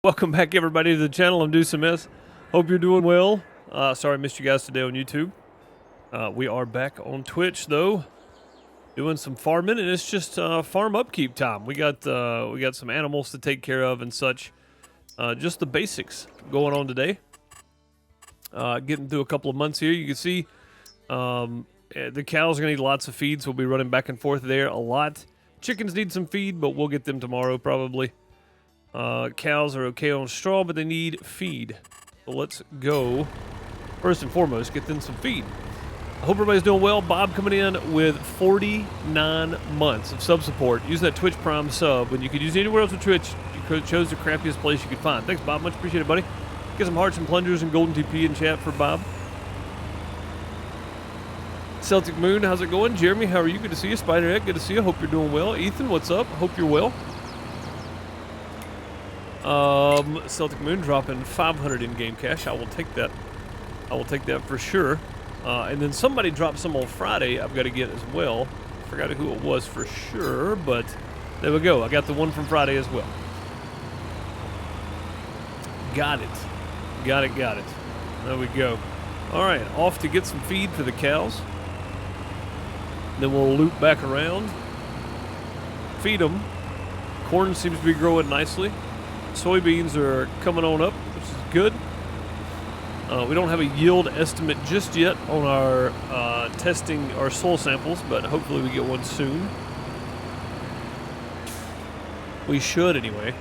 Welcome back, everybody, to the channel. I'm Deuce MS. Hope you're doing well. Sorry I missed you guys today on YouTube. We are back on Twitch, though, doing some farming, and it's just farm upkeep time. We got some animals to take care of and such. Just the basics going on today. Getting through a couple of months here. You can see the cows are going to need lots of feed, so we'll be running back and forth there a lot. Chickens need some feed, but we'll get them tomorrow probably. Cows are okay on straw, but they need feed. So let's go. First and foremost, get them some feed. I hope everybody's doing well. Bob coming in with 49 months of sub support. Use that Twitch Prime sub when you could use it anywhere else with Twitch. You chose the crappiest place you could find. Thanks, Bob. Much appreciated, buddy. Get some hearts and plungers and golden TP in chat for Bob. Celtic Moon, how's it going? Jeremy, how are you? Good to see you. Spider Egg, good to see you. Hope you're doing well. Ethan, what's up? Hope you're well. Celtic Moon dropping 500 in-game cash. I will take that. I will take that for sure. And then somebody dropped some on Friday I've got to get as well. I forgot who it was for sure, but there we go. I got the one from Friday as well. Got it. Got it, got it. There we go. All right, off to get some feed for the cows. Then we'll loop back around. Feed them. Corn seems to be growing nicely. Soybeans are coming on up, which is good. We don't have a yield estimate just yet on our testing our soil samples, but hopefully we get one soon. We should, anyway,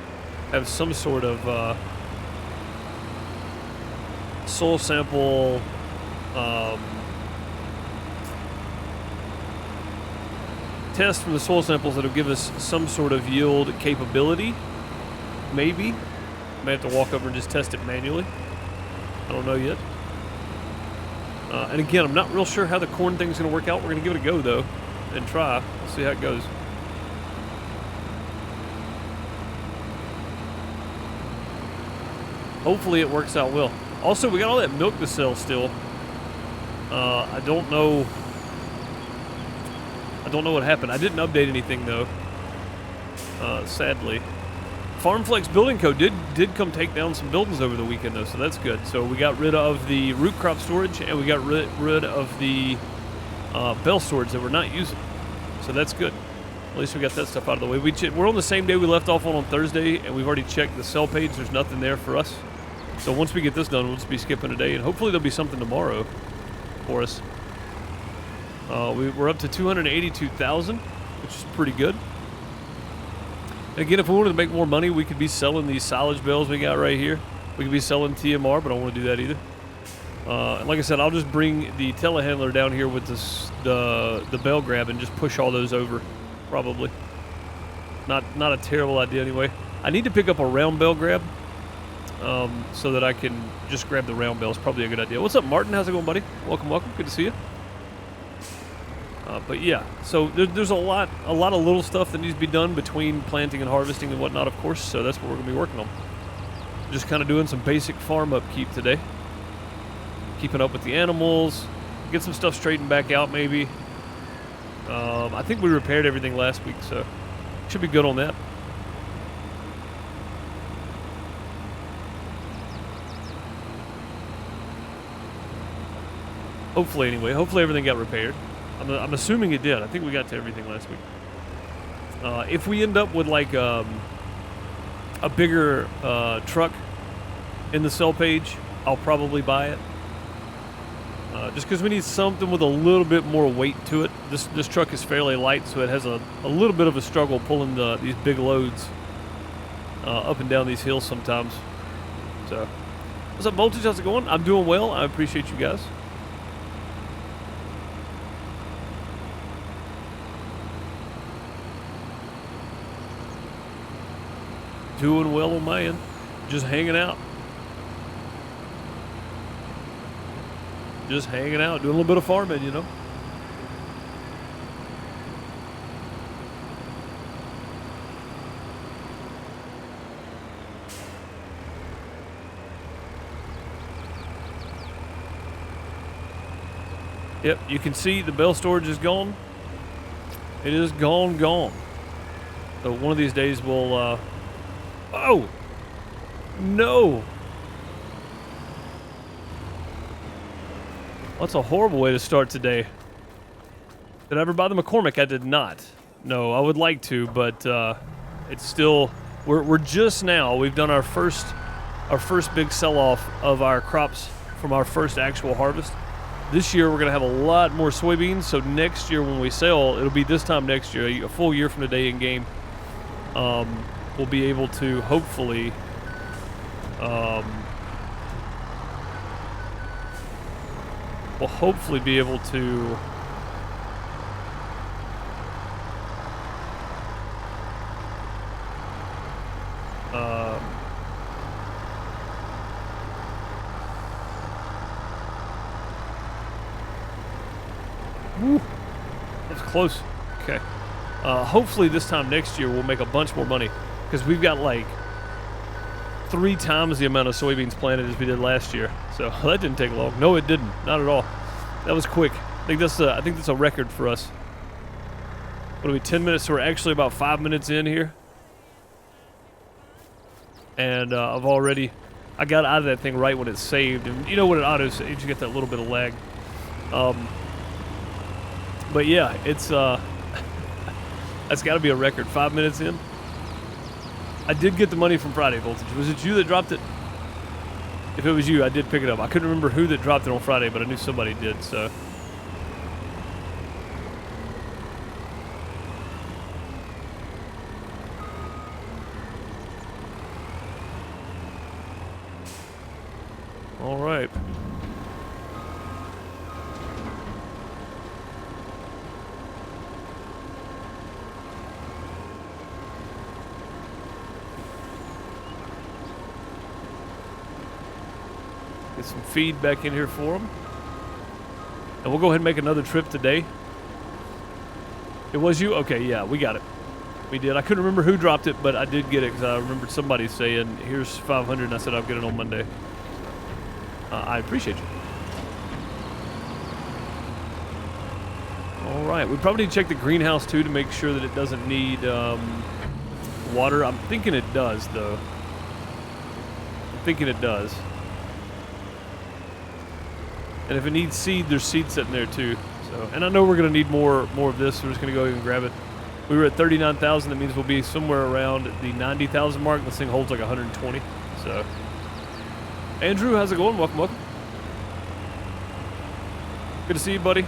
have some sort of soil sample test from the soil samples that'll give us some sort of yield capability. Maybe. May have to walk over and just test it manually. I don't know yet. And again, I'm not real sure how the corn thing's going to work out. We're going to give it a go, though, and try. We'll see how it goes. Hopefully it works out well. Also, we got all that milk to sell still. I don't know what happened. I didn't update anything, though, sadly. FarmFlex Building Co. did come take down some buildings over the weekend, though, so that's good. So we got rid of the root crop storage, and we got rid of the bale storage that we're not using. So that's good. At least we got that stuff out of the way. We're on the same day we left off on Thursday, and we've already checked the sell page. There's nothing there for us. So once we get this done, we'll just be skipping a day, and hopefully there'll be something tomorrow for us. We're up to 282,000, which is pretty good. Again, if we wanted to make more money, we could be selling these silage bales we got right here. We could be selling TMR, but I don't want to do that either. And like I said, I'll just bring the telehandler down here with the bale grab and just push all those over, probably. Not a terrible idea anyway. I need to pick up a round bale grab so that I can just grab the round bale. It's probably a good idea. What's up, Martin? How's it going, buddy? Welcome, welcome. Good to see you. But yeah, so there's a lot of little stuff that needs to be done between planting and harvesting and whatnot, of course. So that's what we're gonna be working on. Just kind of doing some basic farm upkeep today. Keeping up with the animals, get some stuff straightened back out maybe. I think we repaired everything last week, so should be good on that. Hopefully, anyway. Hopefully everything got repaired. I'm assuming it did. I think we got to everything last week. If we end up with like a bigger truck in the sell page, I'll probably buy it. Just because we need something with a little bit more weight to it. This truck is fairly light, so it has a little bit of a struggle pulling these big loads up and down these hills sometimes. So, what's up, Voltage? How's it going? I'm doing well. I appreciate you guys. Doing well on my end. Just hanging out. Just hanging out, doing a little bit of farming, you know. Yep, you can see the bale storage is gone. It is gone. So one of these days we'll, oh! No. That's a horrible way to start today. Did I ever buy the McCormick? I did not. No, I would like to, but it's still, we're just now, we've done our first big sell-off of our crops from our first actual harvest. This year we're gonna have a lot more soybeans, so next year when we sell, it'll be this time next year, a full year from today in game. We'll be able to hopefully we'll hopefully be able to woo, that's close. Okay. Hopefully this time next year we'll make a bunch more money because we've got like 3 times the amount of soybeans planted as we did last year. So that didn't take long. No, it didn't. Not at all. That was quick. I think that's a record for us. What are we, 10 minutes? So we're actually about 5 minutes in here. And I got out of that thing right when it's saved. And you know when it auto saves, you get that little bit of lag. But yeah, it's that's got to be a record. 5 minutes in. I did get the money from Friday Voltage. Was it you that dropped it? If it was you, I did pick it up. I couldn't remember who that dropped it on Friday, but I knew somebody did, so. All right. Get some feed back in here for them. And we'll go ahead and make another trip today. It was you? Okay, yeah, we got it. We did. I couldn't remember who dropped it, but I did get it because I remembered somebody saying, here's 500, and I said I'll get it on Monday. I appreciate you. All right, we probably need to check the greenhouse too to make sure that it doesn't need water. I'm thinking it does, though. I'm thinking it does. And if it needs seed, there's seed sitting there too. So, and I know we're going to need more of this, so we're just going to go ahead and grab it. We were at 39,000. That means we'll be somewhere around the 90,000 mark. This thing holds like 120. So, Andrew, how's it going? Welcome, welcome. Good to see you, buddy.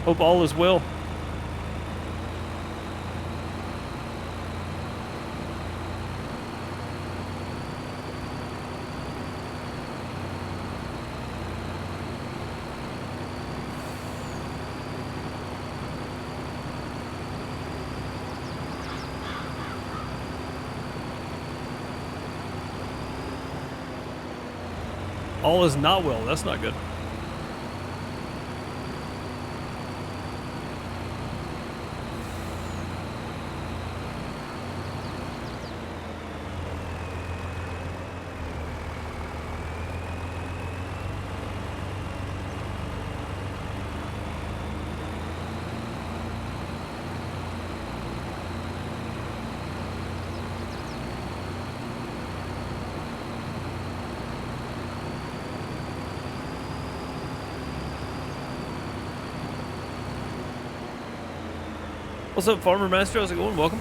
Hope all is well. All is not well. That's not good. What's up, Farmer Master? How's it going? Welcome.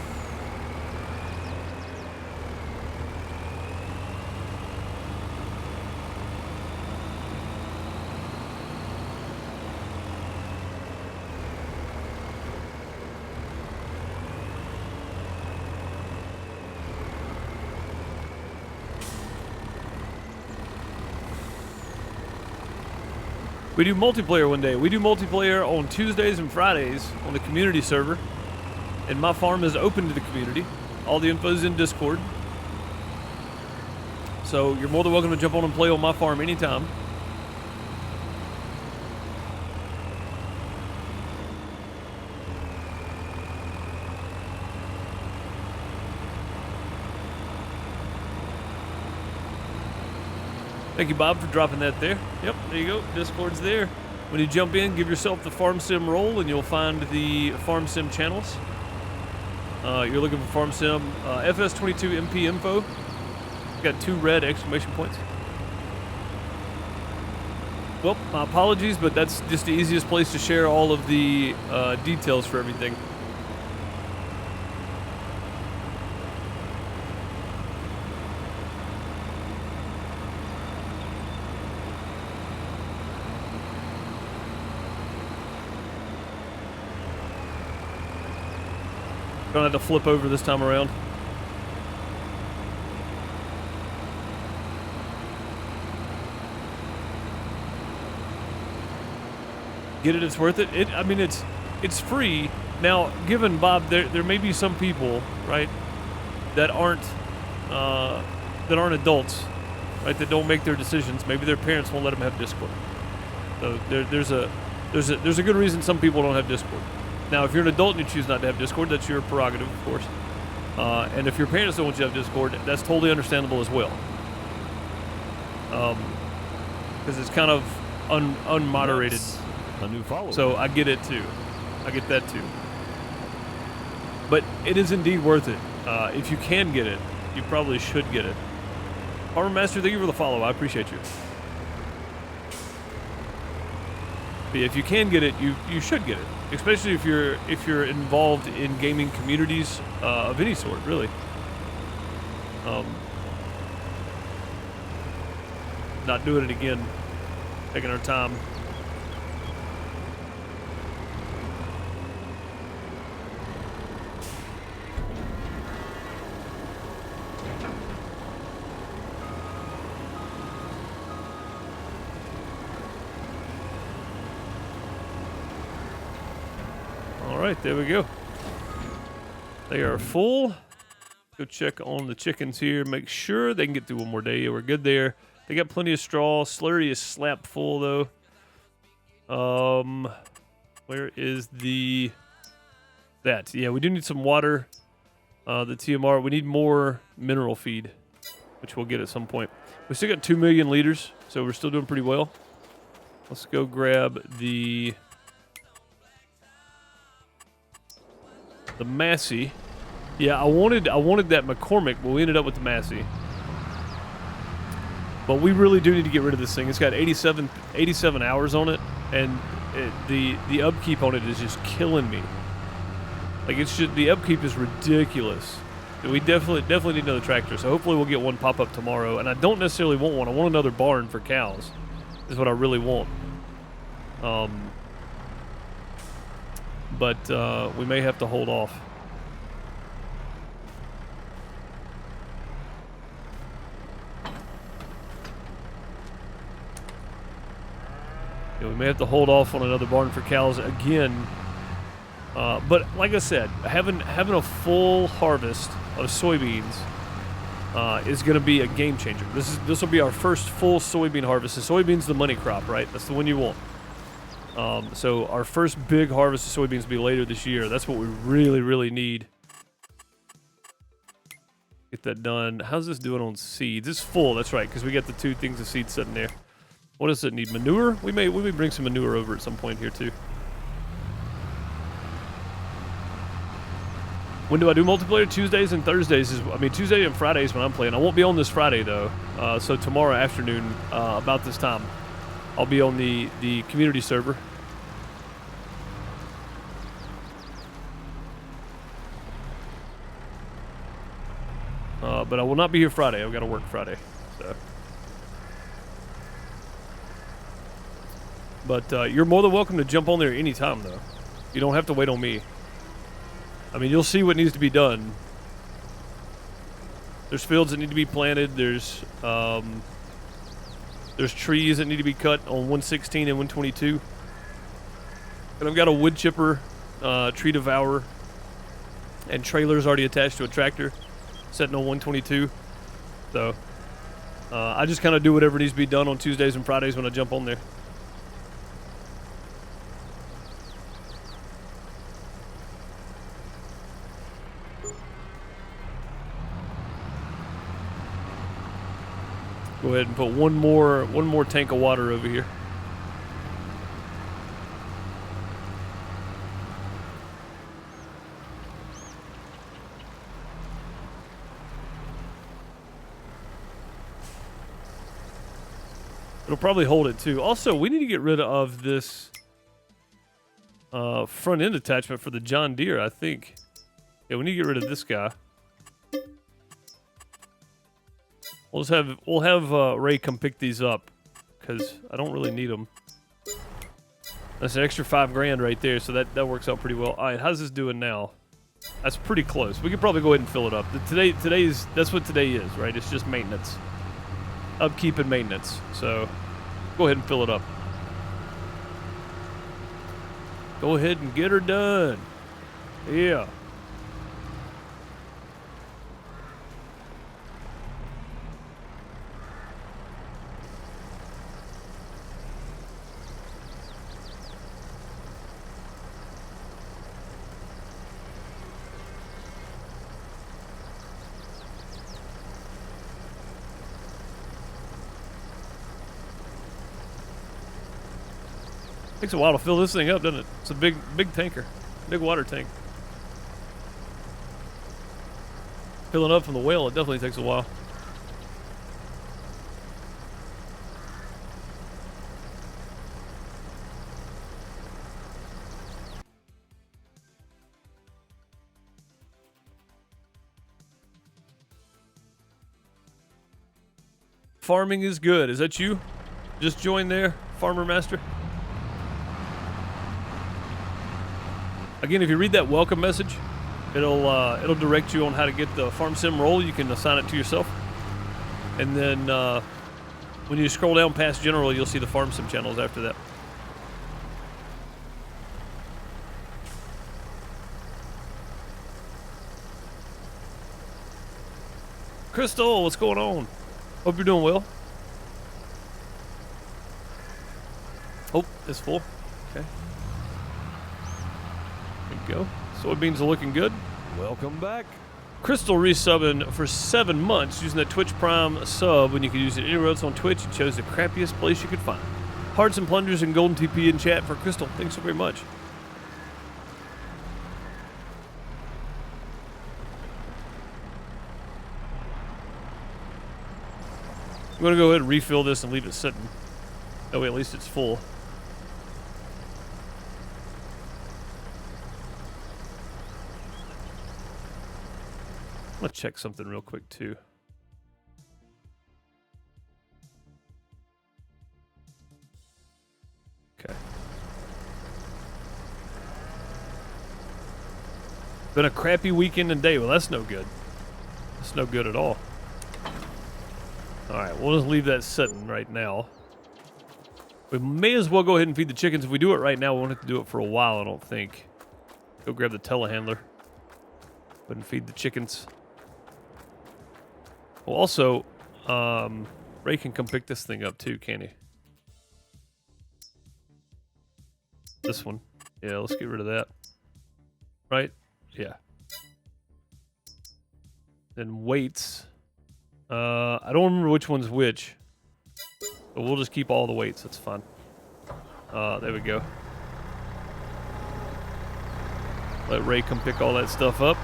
We do multiplayer one day. We do multiplayer on Tuesdays and Fridays on the community server. And my farm is open to the community. All the info is in Discord. So you're more than welcome to jump on and play on my farm anytime. Thank you, Bob, for dropping that there. Yep, there you go. Discord's there. When you jump in, give yourself the Farm Sim role, and you'll find the Farm Sim channels. You're looking for Farm Sim FS22 MP info. Got 2 red exclamation points. Well, my apologies, but that's just the easiest place to share all of the details for everything. Gonna have to flip over this time around. Get it, it's worth it. I mean, it's free. Now, given Bob, there may be some people, right, that aren't adults, right, that don't make their decisions. Maybe their parents won't let them have Discord. So there's a good reason some people don't have Discord. Now, if you're an adult and you choose not to have Discord, that's your prerogative, of course. And if your parents don't want you to have Discord, that's totally understandable as well. Because it's kind of unmoderated. A new follower. So I get it too. I get that too. But it is indeed worth it. If you can get it, you probably should get it. Harbor Master, thank you for the follow. I appreciate you. But if you can get it, you should get it. Especially if you're involved in gaming communities of any sort, really. Not doing it again. Taking our time. All right, there we go. They are full. Go check on the chickens here. Make sure they can get through one more day. We're good there. They got plenty of straw. Slurry is slapped full though. Where is that? Yeah, we do need some water. The TMR. We need more mineral feed, which we'll get at some point. We still got 2 million liters, so we're still doing pretty well. Let's go grab the Massey. Yeah, I wanted that McCormick, but we ended up with the Massey. But we really do need to get rid of this thing. It's got 87 hours on it, and the upkeep on it is just killing me. Like, it's just, the upkeep is ridiculous. We definitely need another tractor, so hopefully we'll get one pop up tomorrow. And I don't necessarily want one. I want another barn for cows. Is what I really want. But we may have to hold off. Yeah, we may have to hold off on another barn for cows again. But like I said, having a full harvest of soybeans is going to be a game changer. This will be our first full soybean harvest. The soybean's the money crop, right? That's the one you want. So our first big harvest of soybeans will be later this year. That's what we really, really need. Get that done. How's this doing on seeds? It's full. That's right, because we got the 2 things of seeds sitting there. What does it need? Manure? We may bring some manure over at some point here too. When do I do multiplayer? Tuesdays and Thursdays Tuesday and Fridays when I'm playing. I won't be on this Friday though. So tomorrow afternoon, about this time, I'll be on the community server. But I will not be here Friday. I've got to work Friday. So. But you're more than welcome to jump on there anytime, though. You don't have to wait on me. I mean, you'll see what needs to be done. There's fields that need to be planted. There's trees that need to be cut on 116 and 122. And I've got a wood chipper, tree devourer, and trailers already attached to a tractor sitting on 122. So I just kind of do whatever needs to be done on Tuesdays and Fridays when I jump on there. Go ahead and put one more tank of water over here. It'll probably hold it too. Also, we need to get rid of this front end attachment for the John Deere, I think. Yeah, we need to get rid of this guy. We'll have Ray come pick these up because I don't really need them. That's an extra $5 grand right there, so that works out pretty well. All right, how's this doing now? That's pretty close. We could probably go ahead and fill it up. That's what today is, right? It's just maintenance, upkeep and maintenance. So go ahead and fill it up. Go ahead and get her done. Yeah. Takes a while to fill this thing up, doesn't it? It's a big tanker, big water tank. Filling up from the well, it definitely takes a while. Farming is good. Is that you? Just joined there, Farmer Master? Again, if you read that welcome message, it'll direct you on how to get the farm sim role. You can assign it to yourself, and then when you scroll down past general, you'll see the farm sim channels after that. Crystal, what's going on? Hope you're doing well. Oh, it's full. Okay. Go. Soybeans are looking good. Welcome back. Crystal resubbing for 7 months using that Twitch Prime sub when you can use it anywhere else on Twitch. You chose the crappiest place you could find. Hearts and plungers and golden TP in chat for Crystal. Thanks so very much. I'm going to go ahead and refill this and leave it sitting. That way at least it's full. I'm going to check something real quick too. Okay. Been a crappy weekend and day. Well, that's no good. That's no good at all. Alright, we'll just leave that sitting right now. We may as well go ahead and feed the chickens. If we do it right now, we won't have to do it for a while, I don't think. Go grab the telehandler. Go ahead and feed the chickens. Well, also, Ray can come pick this thing up too, can he? This one. Yeah, let's get rid of that. Right? Yeah. Then weights. I don't remember which one's which. But we'll just keep all the weights, that's fine. There we go. Let Ray come pick all that stuff up.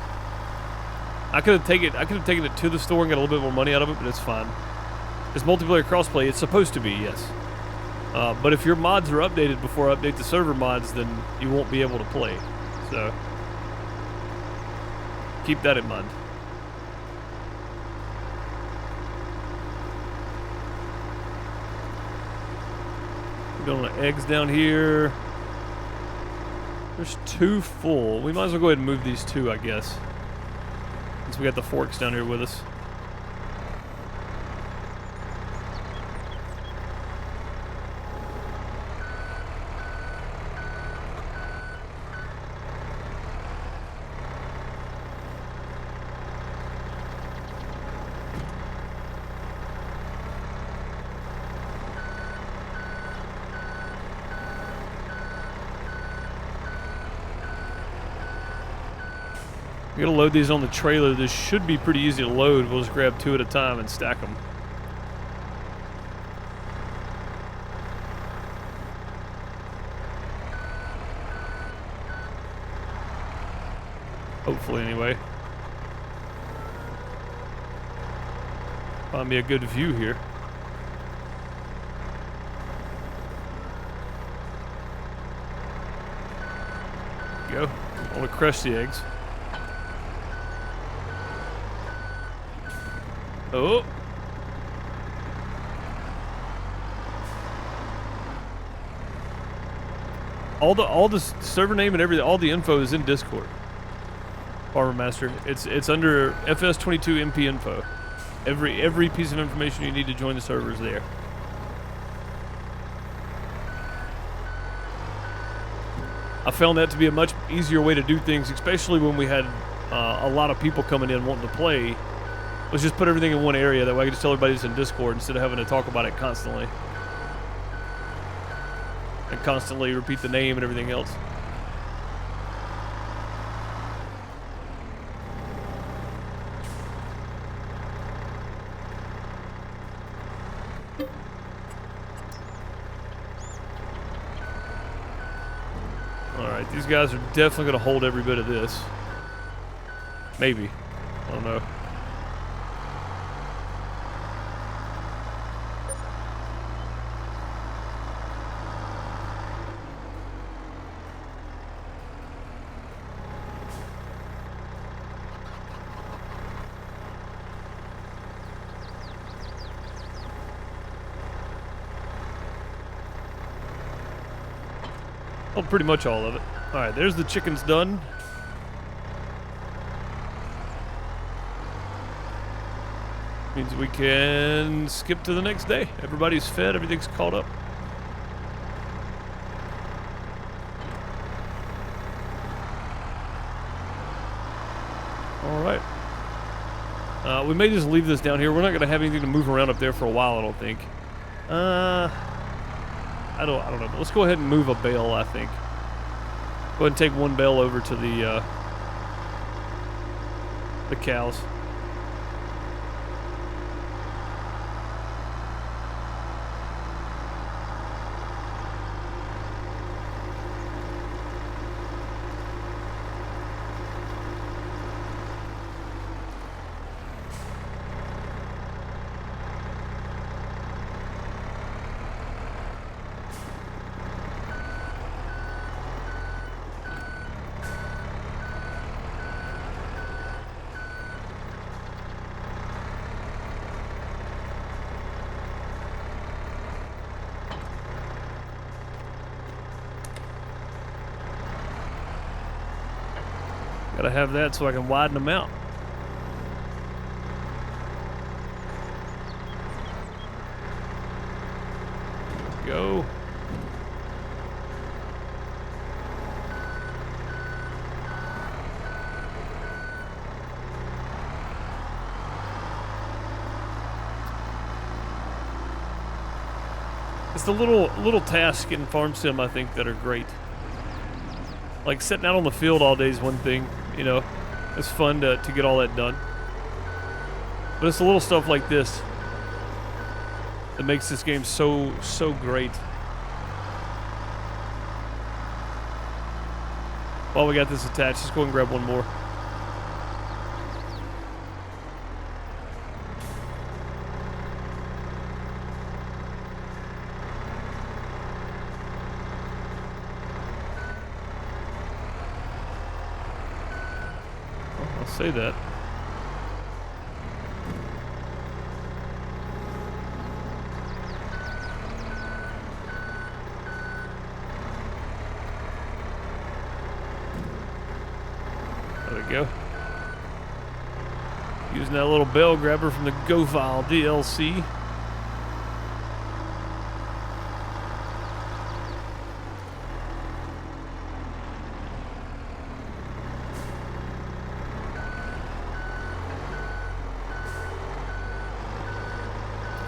I could have taken it to the store and got a little bit more money out of it, but it's fine. It's multiplayer crossplay. It's supposed to be, yes. But if your mods are updated before I update the server mods, then you won't be able to play. So keep that in mind. We're going to eggs down here. There's 2 full. We might as well go ahead and move these 2, I guess. Since we got the forks down here with us. We're gonna load these on the trailer. This should be pretty easy to load. We'll just grab 2 at a time and stack them. Hopefully, anyway. Find me a good view here. go. I want to crush the eggs. Oh. All the server name and everything, all the info is in Discord. Farmer Master. It's under FS22 MP info. Every piece of information you need to join the server is there. I found that to be a much easier way to do things, especially when we had a lot of people coming in wanting to play. Let's just put everything in one area. That way I can just tell everybody it's in Discord instead of having to talk about it constantly. And constantly repeat the name and everything else. Alright, these guys are definitely going to hold every bit of this. Maybe. I don't know. Well, pretty much all of it. Alright, there's the chickens done. Means we can skip to the next day. Everybody's fed, everything's caught up. Alright. We may just leave this down here. We're not going to have anything to move around up there for a while, I don't think. I don't know. But let's go ahead and move a bale, I think. Go ahead and take one bale over to the cows. Gotta have that so I can widen them out. Go. It's the little task in Farm Sim, I think, that are great. Like sitting out on the field all day is one thing, you know. It's fun to get all that done. But it's the little stuff like this that makes this game so great. While we got this attached, let's go and grab one more. Say that. There we go. Using that little bell grabber from the GoFile DLC.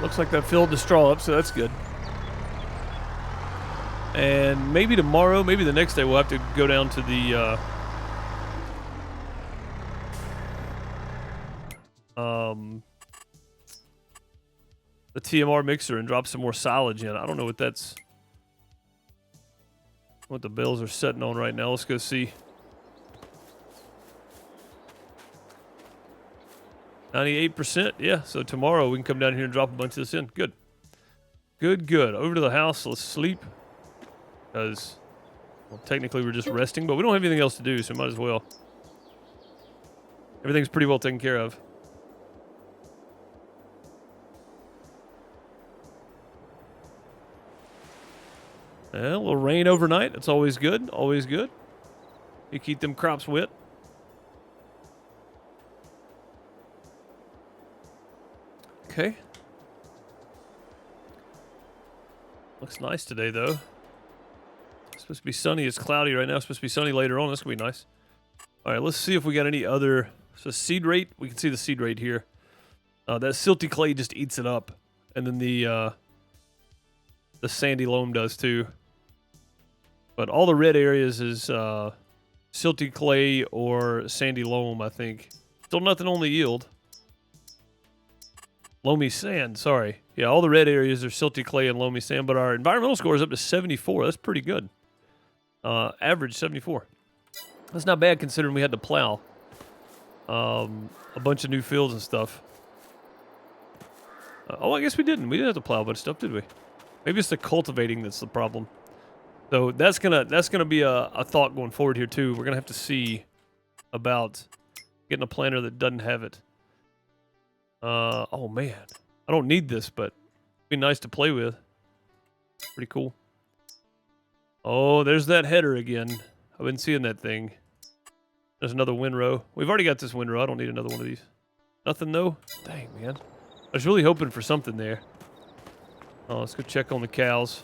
Looks like that filled the straw up, so that's good. And maybe tomorrow, maybe the next day, we'll have to go down to the TMR mixer and drop some more silage in. I don't know what the bales are setting on right now. Let's go see. 98%, yeah. So tomorrow we can come down here and drop a bunch of this in. Good. Good. Over to the house. Let's sleep. Because Well, technically we're just resting, but we don't have anything else to do, so might as well. Everything's pretty well taken care of. Yeah, a little rain overnight. That's always good. Always good. You keep them crops wet. Okay. Looks nice today, though. It's supposed to be sunny. It's cloudy right now. It's supposed to be sunny later on. This could be nice. All right, let's see if we got any other... So seed rate, we can see the seed rate here. That silty clay just eats it up. And then the sandy loam does, too. But all the red areas is silty clay or sandy loam, I think. Still nothing on the yield. Loamy sand, sorry. Yeah, all the red areas are silty clay and loamy sand, but our environmental score is up to 74. That's pretty good. Average 74. That's not bad considering we had to plow a bunch of new fields and stuff. Oh, I guess we didn't. We didn't have to plow a bunch of stuff, did we? Maybe it's the cultivating that's the problem. So that's gonna be a thought going forward here too. We're gonna have to see about getting a planter that doesn't have it. Oh man, I don't need this, but it'd be nice to play with. Pretty cool. Oh, there's that header again. I've been seeing that thing. There's another windrow. We've already got this windrow. I don't need another one of these. Nothing though? Dang, man. I was really hoping for something there. Oh, let's go check on the cows.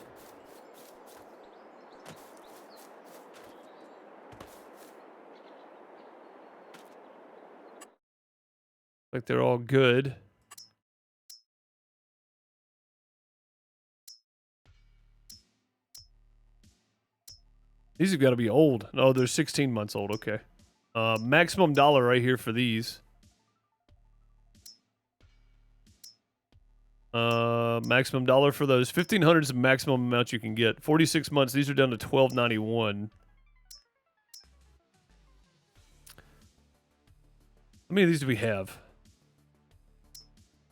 Like they're all good. These have got to be old. No, they're 16 months old. Okay. Maximum dollar right here for these. Maximum dollar for those. 1,500 is the maximum amount you can get. 46 months. These are down to $12.91. How many of these do we have?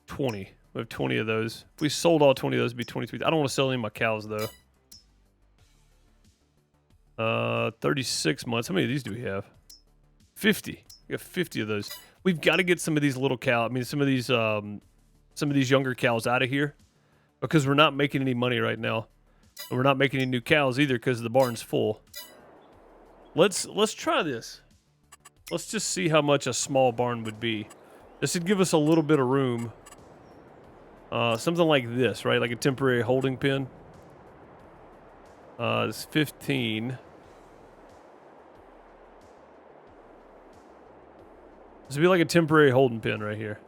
20. We have 20 of those. If we sold all 20 of those, it'd be 23. I don't want to sell any of my cows, though. 36 months. How many of these do we have? 50. We have 50 of those. We've got to get some of these little cows. I mean, some of these younger cows out of here because we're not making any money right now. And we're not making any new cows either because the barn's full. Let's try this. Let's just see how much a small barn would be. This would give us a little bit of room. Something like this, right? Like a temporary holding pen. It's 15. This would be like a temporary holding pen right here.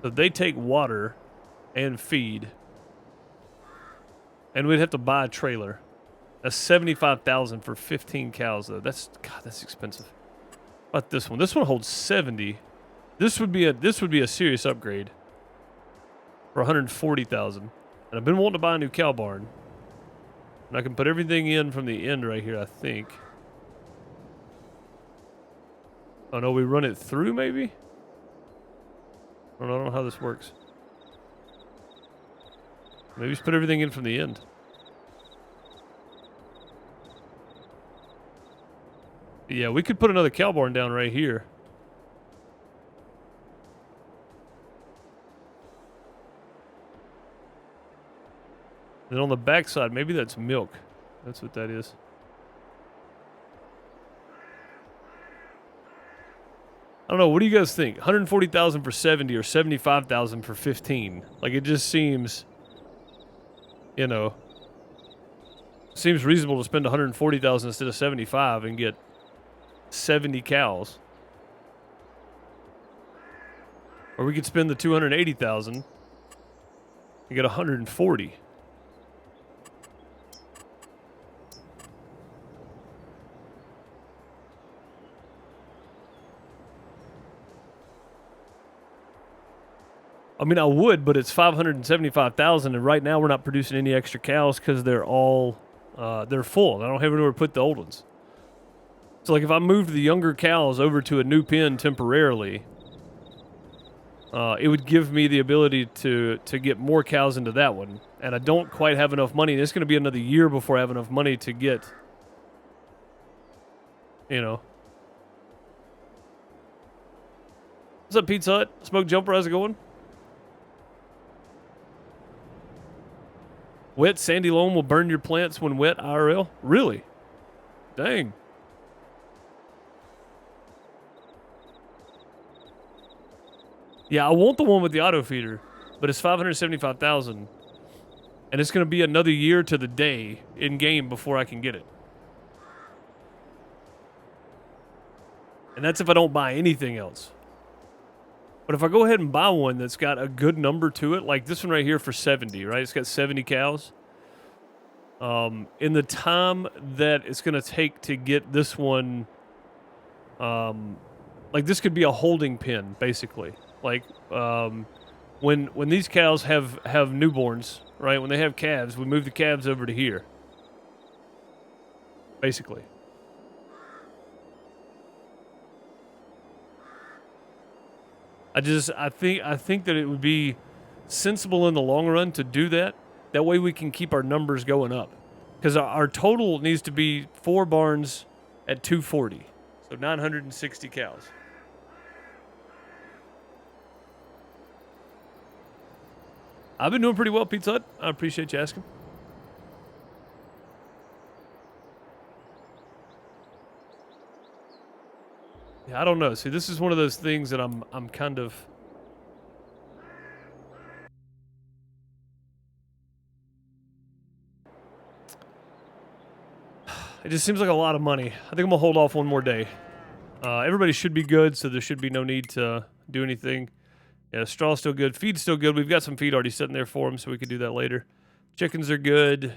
So they take water and feed. And we'd have to buy a trailer. That's $75,000 for 15 cows, though. That's expensive. How about this one? This one holds 70. This would be a serious upgrade for 140,000. And I've been wanting to buy a new cow barn. And I can put everything in from the end right here, I think. Oh no, we run it through maybe? I don't know how this works. Maybe just put everything in from the end. Yeah, we could put another cow barn down right here. And on the back side, maybe that's milk. That's what that is. I don't know. What do you guys think? 140,000 for 70 or 75,000 for 15? Like, it just seems, you know, seems reasonable to spend 140,000 instead of 75 and get 70 cows. Or we could spend the 280,000 and get 140. I mean, I would, but it's 575,000, and right now we're not producing any extra cows because they're all they're full. I don't have anywhere to put the old ones. So like if I moved the younger cows over to a new pen temporarily, it would give me the ability to get more cows into that one. And I don't quite have enough money. And it's going to be another year before I have enough money to get, you know. What's up, Pizza Hut? Smoke Jumper, how's it going? Wet sandy loam will burn your plants when wet IRL? Really? Dang. Yeah, I want the one with the auto feeder, but it's $575,000. And it's going to be another year to the day in game before I can get it. And that's if I don't buy anything else. But if I go ahead and buy one that's got a good number to it, like this one right here for 70, right? It's got 70 cows. In the time that it's going to take to get this one, like this could be a holding pen, basically. Like, when these cows have newborns, right? When they have calves, we move the calves over to here. Basically. I think that it would be sensible in the long run to do that. That way we can keep our numbers going up. Because our total needs to be 4 barns at 240. So 960 cows. I've been doing pretty well, Pizza Hut. I appreciate you asking. Yeah, I don't know. See, this is one of those things that I'm kind of... It just seems like a lot of money. I think I'm going to hold off one more day. Everybody should be good, so there should be no need to do anything. Yeah, straw's still good. Feed's still good. We've got some feed already sitting there for them, so we could do that later. Chickens are good.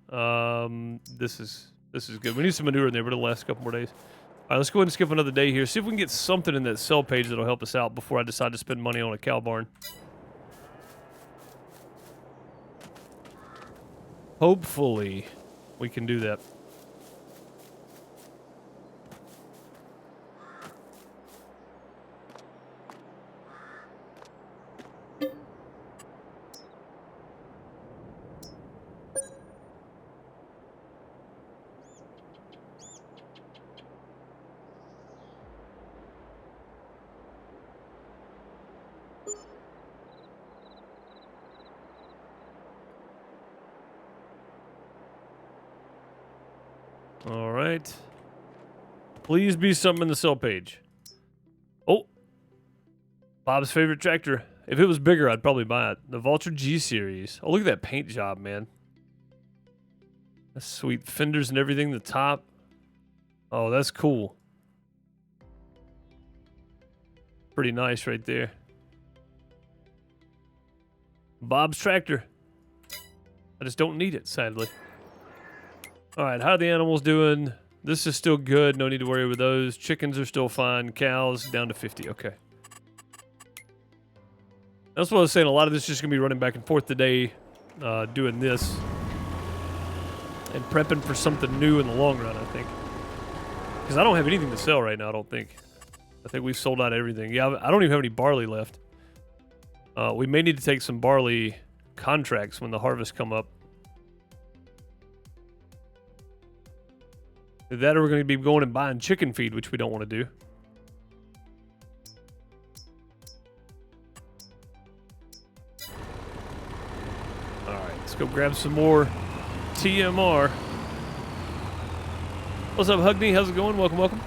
This is good. We need some manure in there, but it'll last a couple more days. All right, let's go ahead and skip another day here. See if we can get something in that sell page that'll help us out before I decide to spend money on a cow barn. Hopefully, we can do that. All right. Please be something in the sell page. Oh. Bob's favorite tractor. If it was bigger, I'd probably buy it. The Vulture G Series. Oh, look at that paint job, man. That's sweet. Fenders and everything. The top. Oh, that's cool. Pretty nice right there. Bob's tractor. I just don't need it, sadly. All right, how are the animals doing? This is still good. No need to worry with those. Chickens are still fine. Cows down to 50. Okay. That's what I was saying. A lot of this is just going to be running back and forth today, doing this. And prepping for something new in the long run, I think. Because I don't have anything to sell right now, I don't think. I think we've sold out everything. Yeah, I don't even have any barley left. We may need to take some barley contracts when the harvest come up. That or we're going to be going and buying chicken feed, which we don't want to do. Alright, let's go grab some more TMR. What's up, Hugney? How's it going? Welcome, welcome.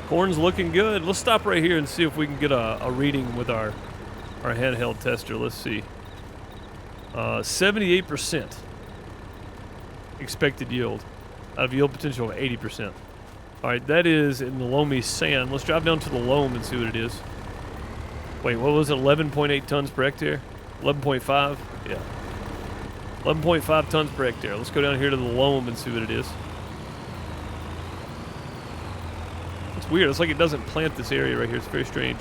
Corn's looking good. Let's stop right here and see if we can get a reading with our handheld tester. Let's see. 78% expected yield out of yield potential of 80%. All right, that is in the loamy sand. Let's drive down to the loam and see what it is. Wait, what was it? 11.8 tons per hectare? 11.5? Yeah. 11.5 tons per hectare. Let's go down here to the loam and see what it is. It's weird. It's like it doesn't plant this area right here. It's very strange.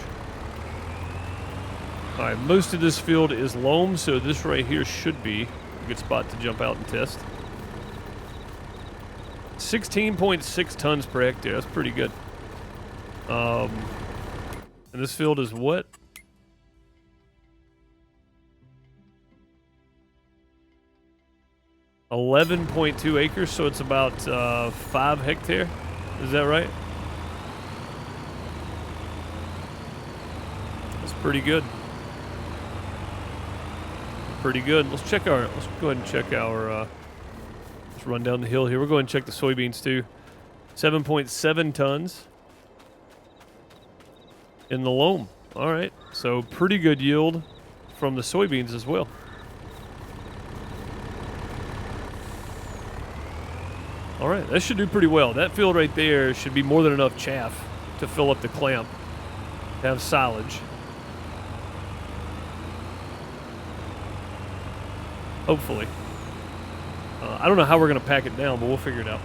All right, most of this field is loam, so this right here should be a good spot to jump out and test. 16.6 tons per hectare. That's pretty good. And this field is what? $11.2 acres, so it's about 5 hectare. Is that right? That's pretty good. Pretty good. Let's go ahead and check our, let's run down the hill here. We'll go ahead and check the soybeans too. 7.7 tons in the loam. All right, so pretty good yield from the soybeans as well. All right, that should do pretty well. That field right there should be more than enough chaff to fill up the clamp, to have silage. Hopefully. I don't know how we're going to pack it down, but we'll figure it out.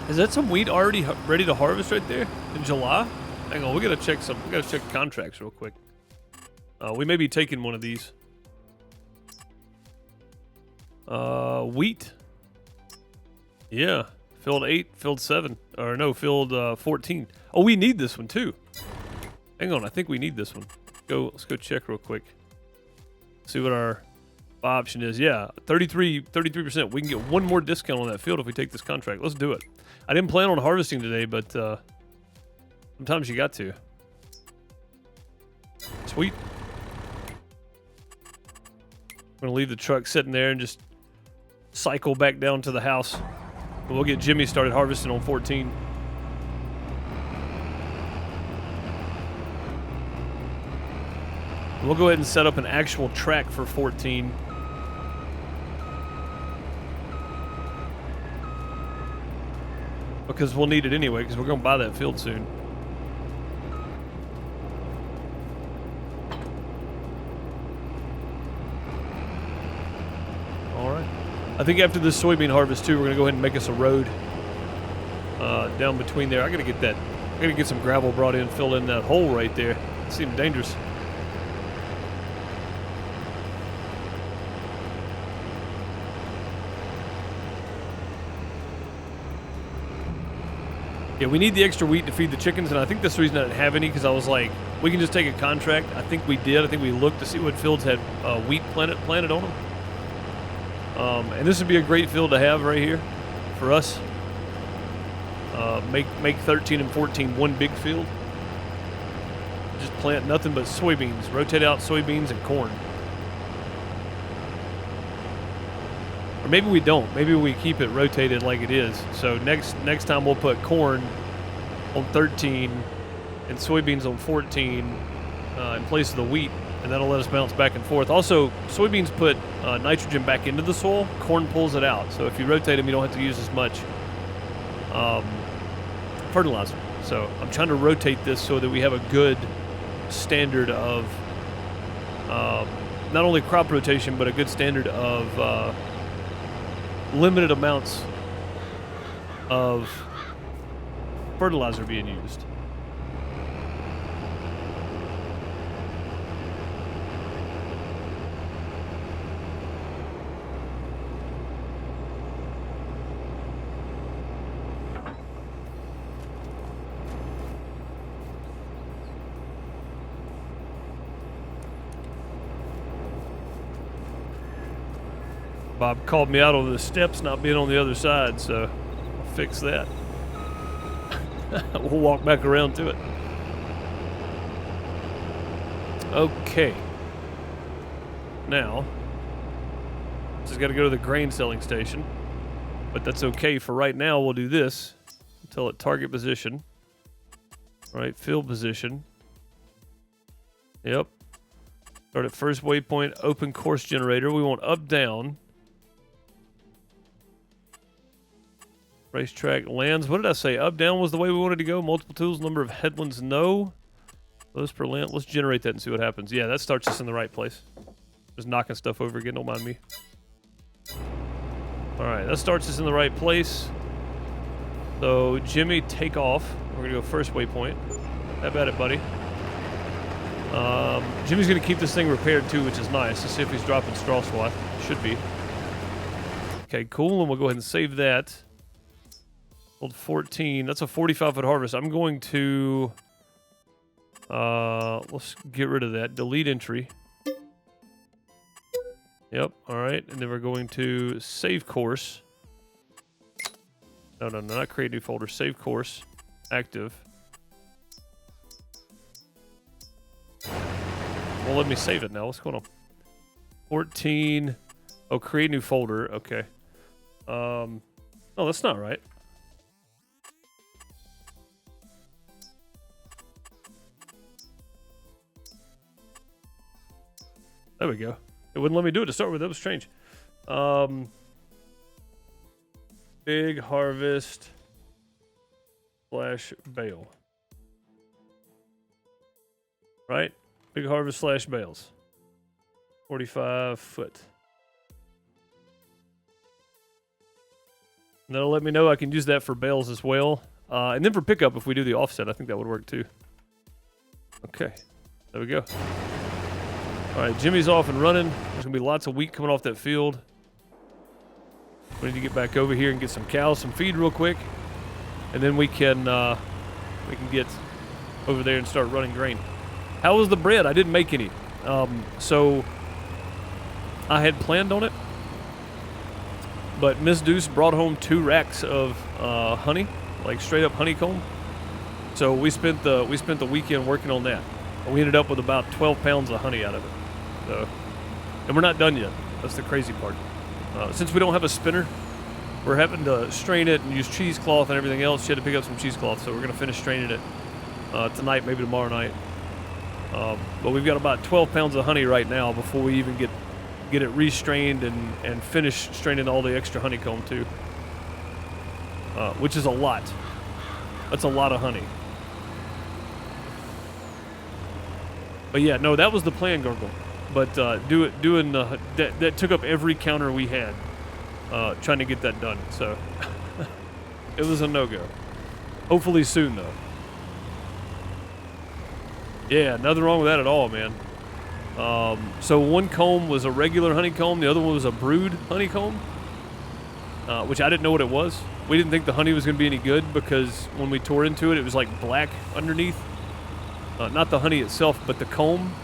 Is that some wheat already ready to harvest right there in July? Hang on, we gotta check contracts real quick. We may be taking one of these. Wheat. Yeah, field 8, field 7, or no, field 14. Oh, we need this one too. Hang on, I think we need this one. Let's go check real quick. See what our option is. Yeah, 33%. We can get one more discount on that field if we take this contract. Let's do it. I didn't plan on harvesting today, but sometimes you got to. Sweet. I'm gonna leave the truck sitting there and just cycle back down to the house. We'll get Jimmy started harvesting on 14. We'll go ahead and set up an actual track for 14. Because we'll need it anyway, because we're going to buy that field soon. All right. I think after this soybean harvest too, we're going to go ahead and make us a road down between there. I got to get some gravel brought in, fill in that hole right there. It seems dangerous. Yeah, we need the extra wheat to feed the chickens, and I think that's the reason I didn't have any, because I was like, we can just take a contract. I think we did. I think we looked to see what fields had wheat planted on them. And this would be a great field to have right here for us. Make 13 and 14 one big field. Just plant nothing but soybeans. Rotate out soybeans and corn. Or maybe we don't. Maybe we keep it rotated like it is. So next time we'll put corn on 13 and soybeans on 14 in place of the wheat, and that'll let us bounce back and forth. Also, soybeans put nitrogen back into the soil. Corn pulls it out. So if you rotate them, you don't have to use as much fertilizer. So I'm trying to rotate this so that we have a good standard of not only crop rotation, but a good standard of limited amounts of fertilizer being used. Bob called me out on the steps not being on the other side, so I'll fix that. We'll walk back around to it. Okay. Now, just got to go to the grain selling station, but that's okay for right now. We'll do this until at target position. All right, field position. Yep. Start at first waypoint, open course generator. We want up, down. Racetrack lands. What did I say? Up, down was the way we wanted to go. Multiple tools, number of headlands, no. Those per land. Let's generate that and see what happens. Yeah, that starts us in the right place. Just knocking stuff over again, don't mind me. Alright, that starts us in the right place. So, Jimmy, take off. We're going to go first waypoint. Have at it, buddy. Jimmy's going to keep this thing repaired too, which is nice. Let's see if he's dropping straw swath. Should be. Okay, cool. And we'll go ahead and save that. Hold 14. That's a 45-foot harvest. I'm going to... let's get rid of that. Delete entry. Yep, alright. And then we're going to save course. No, not create new folder. Save course. Active. Well, let me save it now. What's going on? 14. Oh, create new folder. Okay. Oh, that's not right. There we go. It wouldn't let me do it to start with. That was strange. Big harvest / bale. Right? Big harvest / bales. 45 foot. And that'll let me know I can use that for bales as well. And then for pickup, if we do the offset, I think that would work too. Okay. There we go. Alright, Jimmy's off and running. There's going to be lots of wheat coming off that field. We need to get back over here and get some cows, some feed real quick. And then we can get over there and start running grain. How was the bread? I didn't make any. So I had planned on it. But Miss Deuce brought home 2 racks of honey, like straight up honeycomb. So we spent the weekend working on that. And we ended up with about 12 pounds of honey out of it. So, and we're not done yet. That's the crazy part. Since we don't have a spinner, we're having to strain it and use cheesecloth and everything else. She had to pick up some cheesecloth, so we're going to finish straining it tonight, maybe tomorrow night. But we've got about 12 pounds of honey right now before we even get it restrained and finish straining all the extra honeycomb too. Which is a lot. That's a lot of honey. But yeah, no, that was the plan, Gargle. But that took up every counter we had, trying to get that done. So it was a no-go. Hopefully soon, though. Yeah, nothing wrong with that at all, man. So one comb was a regular honeycomb, the other one was a brood honeycomb, which I didn't know what it was. We didn't think the honey was going to be any good because when we tore into it, it was like black underneath. Not the honey itself, but the comb.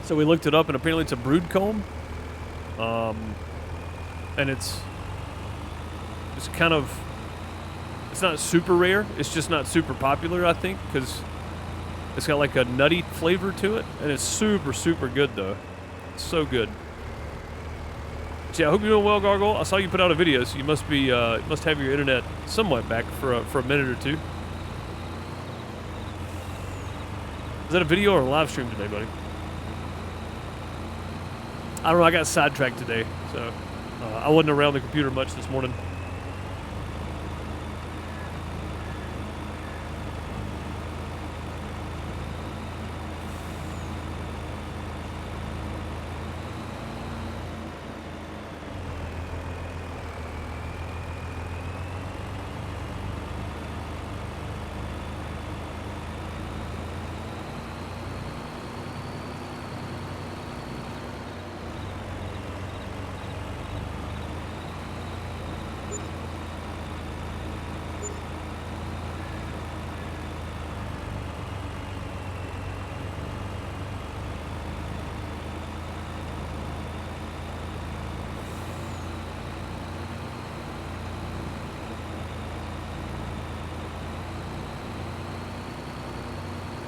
So we looked it up, and apparently it's a brood comb. And it's kind of, it's not super rare. It's just not super popular, I think, because it's got like a nutty flavor to it, and it's super, super good, though. It's so good. So yeah, I hope you're doing well, Gargoyle. I saw you put out a video, so you must have your internet somewhat back for a minute or two. Is that a video or a live stream today, buddy? I don't know, I got sidetracked today, so I wasn't around the computer much this morning.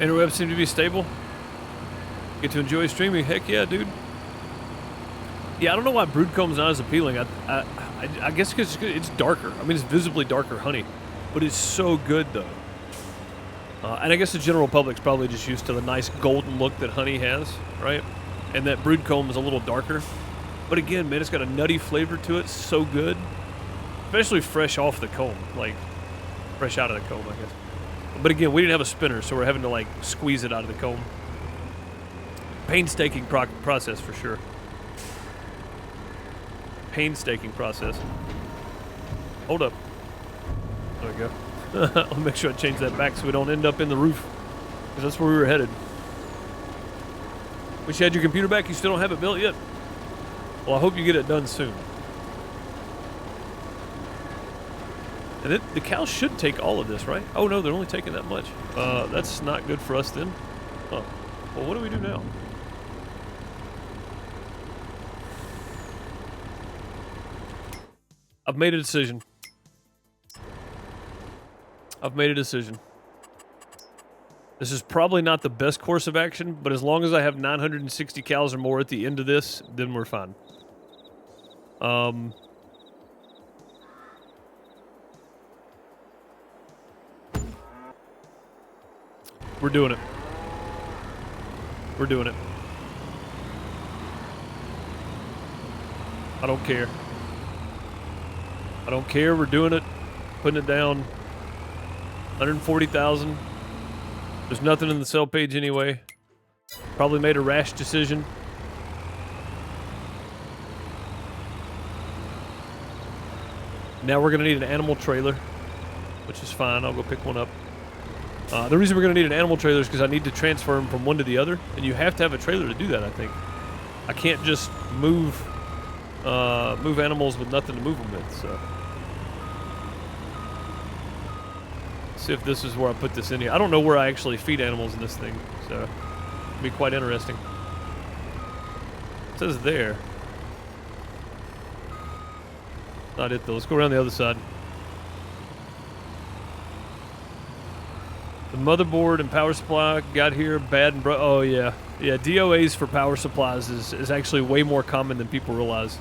Interwebs seem to be stable. Get to enjoy streaming. Heck yeah, dude. Yeah, I don't know why broodcomb's not as appealing. I guess because it's darker. I mean, it's visibly darker honey, but it's so good though. And I guess the general public's probably just used to the nice golden look that honey has, right? And that broodcomb is a little darker. But again, man, it's got a nutty flavor to it. So good. especially fresh off the comb, like fresh out of the comb, I guess. But again, we didn't have a spinner, so we're having to like squeeze it out of the comb. Painstaking process for sure. Painstaking process. Hold up. There we go. I'll make sure I change that back so we don't end up in the roof, because that's where we were headed. Wish you had your computer back. You still don't have it built yet? Well, I hope you get it done soon. And the cows should take all of this, right? Oh no, they're only taking that much. That's not good for us then. Huh. Well, what do we do now? I've made a decision. I've made a decision. This is probably not the best course of action, but as long as I have 960 cows or more at the end of this, then we're fine. We're doing it. We're doing it. I don't care. I don't care. We're doing it. Putting it down. 140,000. There's nothing in the sell page anyway. Probably made a rash decision. Now we're going to need an animal trailer, which is fine. I'll go pick one up. The reason we're going to need an animal trailer is because I need to transfer them from one to the other, and you have to have a trailer to do that, I think. I can't just move animals with nothing to move them with, so. Let's see if this is where I put this in here. I don't know where I actually feed animals in this thing, so it'll be quite interesting. It says there. Not it though. Let's go around the other side. The motherboard and power supply got here bad and oh yeah. Yeah, DOAs for power supplies is actually way more common than people realize.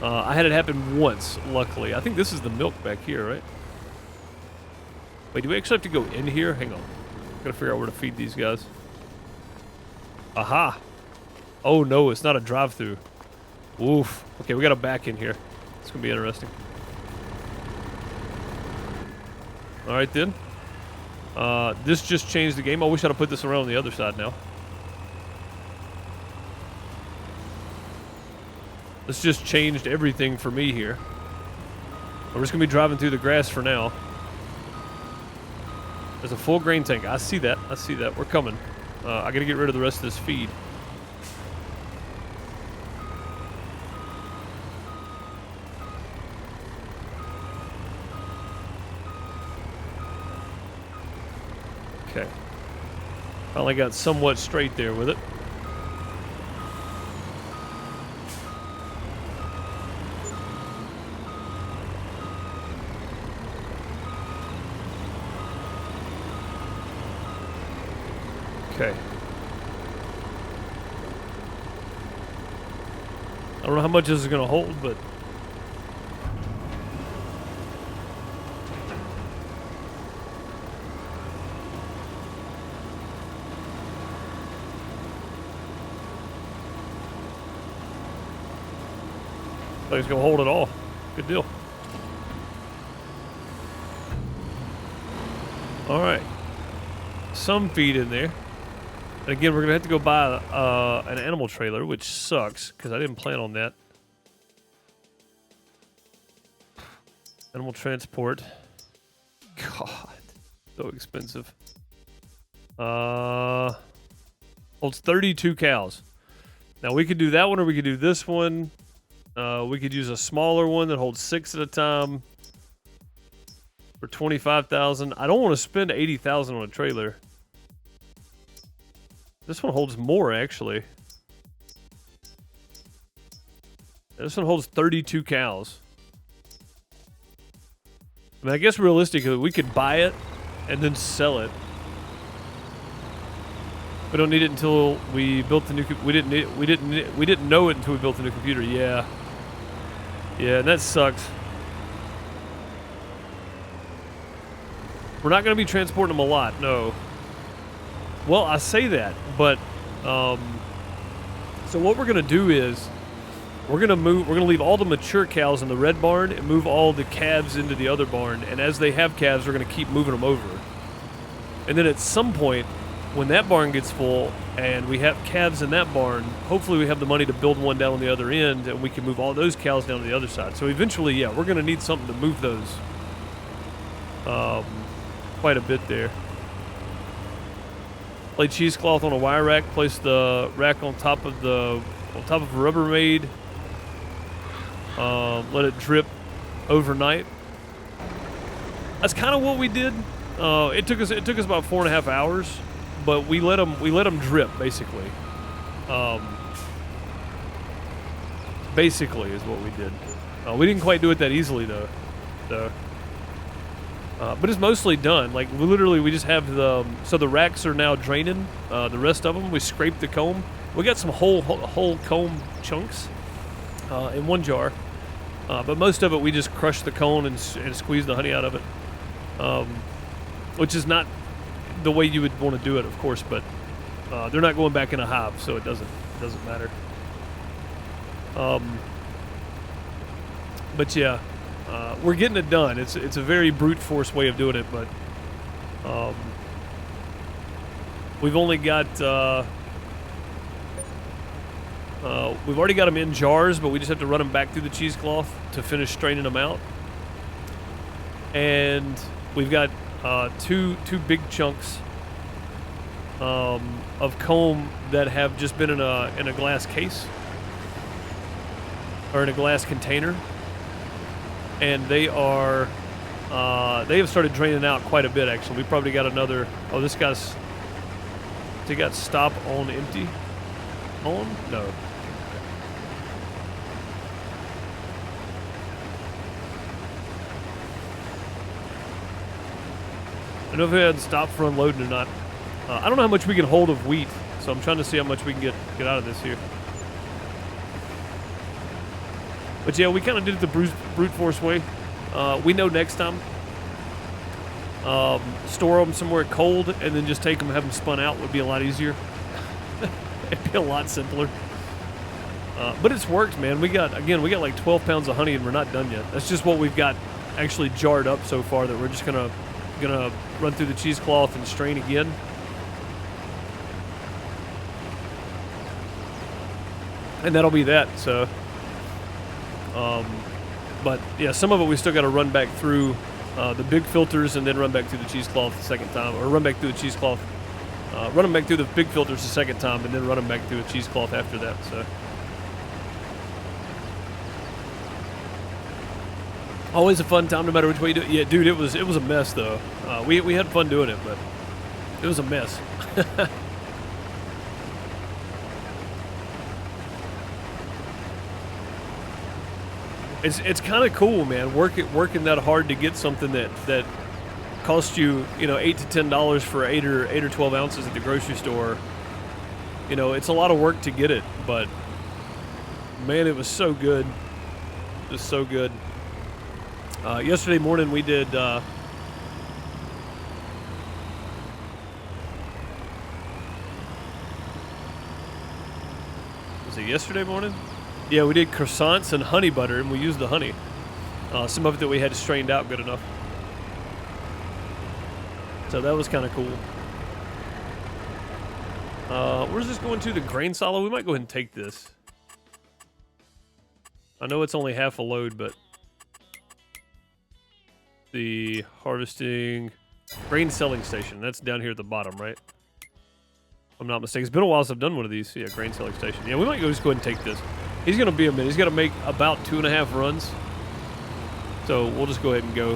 I had it happen once, luckily. I think this is the milk back here, right? Wait, do we actually have to go in here? Hang on. Gotta figure out where to feed these guys. Aha! Oh no, it's not a drive-through. Oof. Okay, we gotta back in here. It's gonna be interesting. Alright then. This just changed the game. I wish I'd have put this around on the other side now. This just changed everything for me here. We're just gonna be driving through the grass for now. There's a full grain tank. I see that. I see that. We're coming. I gotta get rid of the rest of this feed. Okay. Finally got somewhat straight there with it. Okay. I don't know how much this is going to hold, but I think it's going to hold it all. Good deal. All right. Some feed in there. And again, we're going to have to go buy an animal trailer, which sucks, because I didn't plan on that. Animal transport. God, so expensive. Holds 32 cows. Now, we could do that one, or we could do this one. We could use a smaller one that holds 6 at a time for 25,000. I don't want to spend 80,000 on a trailer. This one holds more, actually. This one holds 32 cows. I mean, I guess realistically, we could buy it and then sell it. We don't need it until we built the new. We didn't know it until we built the new computer. Yeah. Yeah, and that sucks. We're not going to be transporting them a lot, no. Well, I say that, but so what we're going to do is We're gonna leave all the mature cows in the red barn and move all the calves into the other barn. And as they have calves, we're gonna keep moving them over. And then at some point, when that barn gets full and we have calves in that barn, hopefully we have the money to build one down on the other end, and we can move all those cows down to the other side. So eventually, yeah, we're gonna need something to move those quite a bit there. Lay cheesecloth on a wire rack. Place the rack on top of a Rubbermaid. Let it drip overnight. That's kind of what we did. It took us about 4.5 hours, but we let them drip basically. Basically is what we did. We didn't quite do it that easily though. But it's mostly done. Like we just have the racks are now draining. The rest of them we scraped the comb. We got some whole comb chunks in one jar, but most of it we just crushed the cone and squeezed the honey out of it, which is not the way you would want to do it, of course. But they're not going back in a hive, so it doesn't matter. But yeah. We're getting it done. It's a very brute force way of doing it, but we've only got we've already got them in jars, but we just have to run them back through the cheesecloth to finish straining them out. And we've got two big chunks of comb that have just been in a glass case or in a glass container. And they have started draining out quite a bit, actually. We probably got another, they got stop on empty? On? No. I don't know if it had stop for unloading or not. I don't know how much we can hold of wheat, so I'm trying to see how much we can get out of this here. But yeah, we kind of did it the brute force way. We know next time, store them somewhere cold and then just take them and have them spun out would be a lot easier. It'd be a lot simpler. But it's worked, man. We got like 12 pounds of honey and we're not done yet. That's just what we've got actually jarred up so far that we're just gonna run through the cheesecloth and strain again. And that'll be that, so. But yeah, some of it we still got to run back through the big filters and then run back through the cheesecloth the second time, or run back through the cheesecloth, run them back through the big filters the second time, and then run them back through the cheesecloth after that. So always a fun time, no matter which way you do it. Yeah, dude, it was a mess though. We had fun doing it, but it was a mess. It's kind of cool, man. Working that hard to get something that costs you, $8 to $10 for 8 or 12 ounces at the grocery store. It's a lot of work to get it, but man, it was so good. It was so good. Yesterday morning we did. Was it yesterday morning? Yeah, we did croissants and honey butter, and we used the honey. Some of it that we had strained out good enough. So that was kind of cool. Where's this going to? The grain silo? We might go ahead and take this. I know it's only half a load, but the harvesting grain selling station. That's down here at the bottom, right? If I'm not mistaken. It's been a while since I've done one of these. Yeah, grain selling station. Yeah, we might just go ahead and take this. He's going to be a minute. He's got to make about 2.5 runs. So we'll just go ahead and go.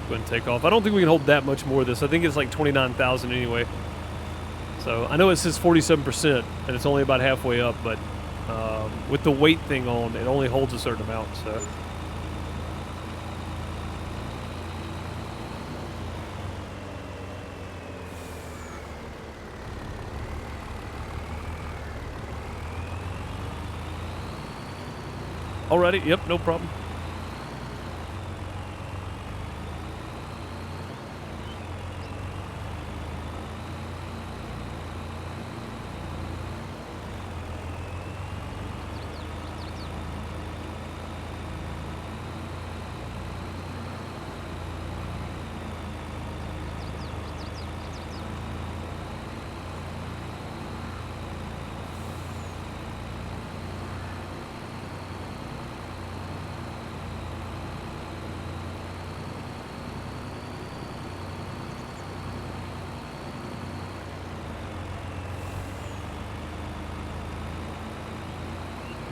Go ahead and take off. I don't think we can hold that much more of this. I think it's like 29,000 anyway. So I know it says 47%, and it's only about halfway up, but with the weight thing on, it only holds a certain amount. So. Alrighty, yep, no problem.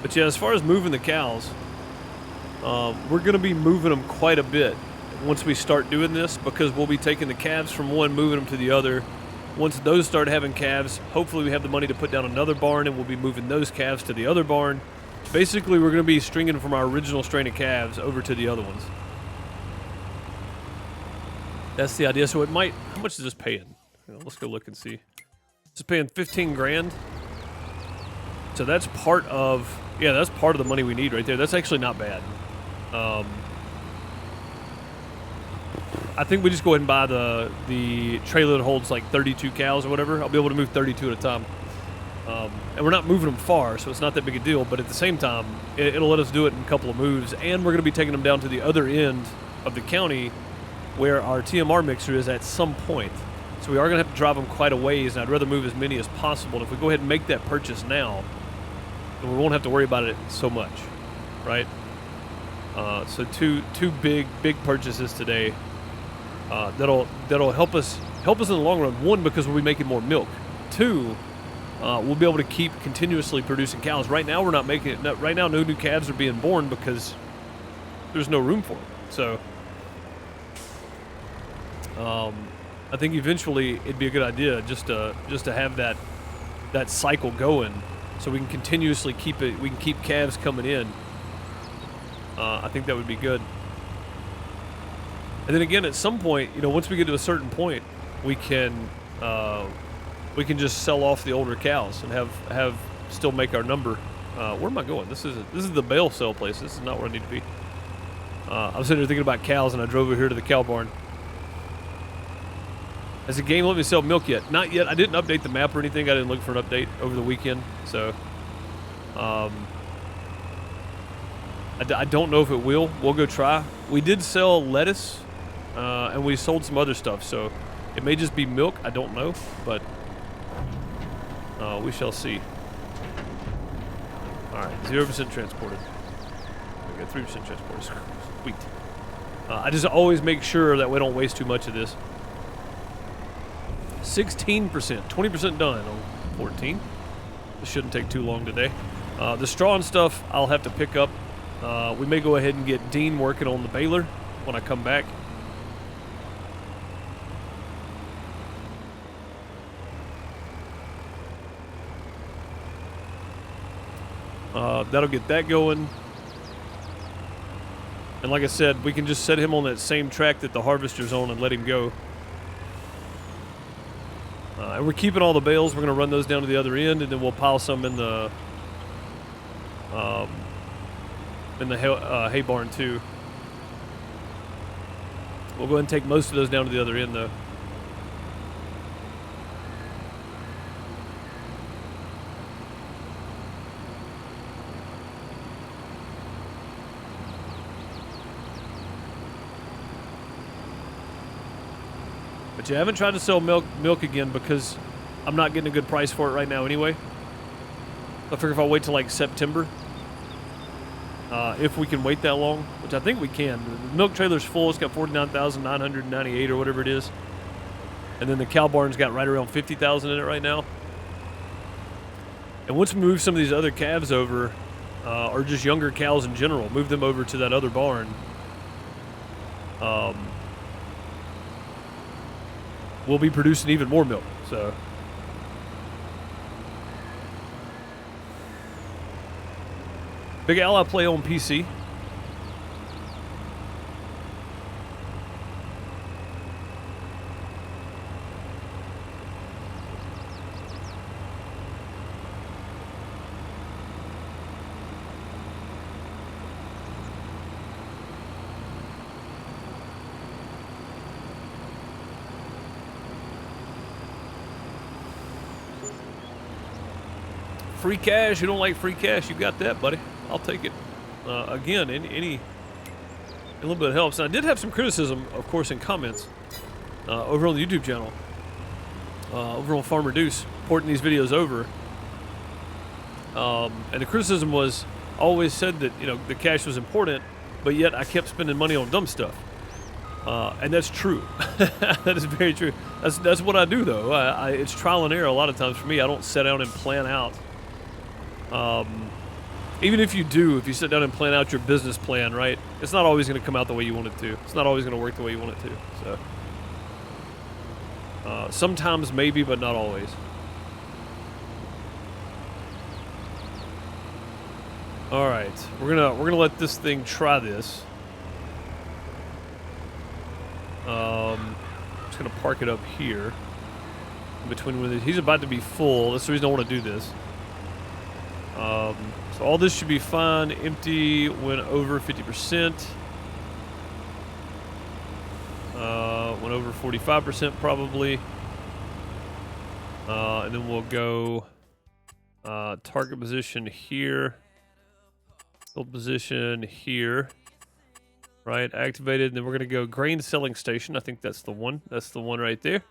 But yeah, as far as moving the cows, we're going to be moving them quite a bit once we start doing this, because we'll be taking the calves from one, moving them to the other. Once those start having calves, hopefully we have the money to put down another barn, and we'll be moving those calves to the other barn. Basically, we're going to be stringing from our original strain of calves over to the other ones. That's the idea. So it might, how much is this paying? Let's go look and see. It's paying 15 grand. So that's part of, yeah, that's part of the money we need right there. That's actually not bad. I think we just go ahead and buy the trailer that holds like 32 cows or whatever. I'll be able to move 32 at a time. And we're not moving them far, so it's not that big a deal. But at the same time, it'll let us do it in a couple of moves. And we're going to be taking them down to the other end of the county where our TMR mixer is at some point. So we are going to have to drive them quite a ways, and I'd rather move as many as possible. And if we go ahead and make that purchase now, then we won't have to worry about it so much, right? So two big purchases today. That'll help us in the long run. One, because we'll be making more milk. Two, we'll be able to keep continuously producing cows. Right now, we're not making it. Right now, no new calves are being born because there's no room for them. So, I think eventually it'd be a good idea just to have that cycle going, so we can continuously keep it. We can keep calves coming in. I think that would be good. And then again, at some point, once we get to a certain point, we can just sell off the older cows and have still make our number. Where am I going? This is the bale sale place. This is not where I need to be. I was sitting there thinking about cows, and I drove over here to the cow barn. Has the game let me sell milk yet? Not yet. I didn't update the map or anything. I didn't look for an update over the weekend, so I don't know if it will. We'll go try. We did sell lettuce. And we sold some other stuff, so it may just be milk. I don't know, but we shall see. All right, 0% transported. We got 3% transported. Sweet. I just always make sure that we don't waste too much of this. 16%, 20% done on 14. This shouldn't take too long today. The straw and stuff I'll have to pick up. We may go ahead and get Dean working on the baler when I come back. That'll get that going. And like I said, we can just set him on that same track that the harvester's on and let him go. And we're keeping all the bales. We're going to run those down to the other end, and then we'll pile some in the hay barn too. We'll go ahead and take most of those down to the other end though. But yeah, I haven't tried to sell milk again because I'm not getting a good price for it right now anyway. I figure if I wait till like September, if we can wait that long, which I think we can. The milk trailer's full. It's got 49,998 or whatever it is. And then the cow barn's got right around 50,000 in it right now. And once we move some of these other calves over, or just younger cows in general, move them over to that other barn, we'll be producing even more milk. So Big Al, I play on PC. Free cash. You don't like free cash? You got that, buddy. I'll take it. Again, any a little bit helps. And I did have some criticism, of course, in comments over on the YouTube channel, over on Farmer Deuce, porting these videos over. And the criticism was, I always said that the cash was important, but yet I kept spending money on dumb stuff. And that's true. That is very true. That's what I do, though. It's trial and error a lot of times for me. I don't set out and plan out Even if you do, if you sit down and plan out your business plan, right, it's not always going to come out the way you want it to. It's not always going to work the way you want it to. So sometimes maybe, but not always. All right, we're gonna let this thing try this. Just gonna park it up here in between when he's about to be full. That's the reason I want to do this. So all this should be fine. Empty when over 50%. Went over 45% probably. And then we'll go target position here. Build position here. Right, activated. And then we're going to go grain selling station. I think that's the one. That's the one right there.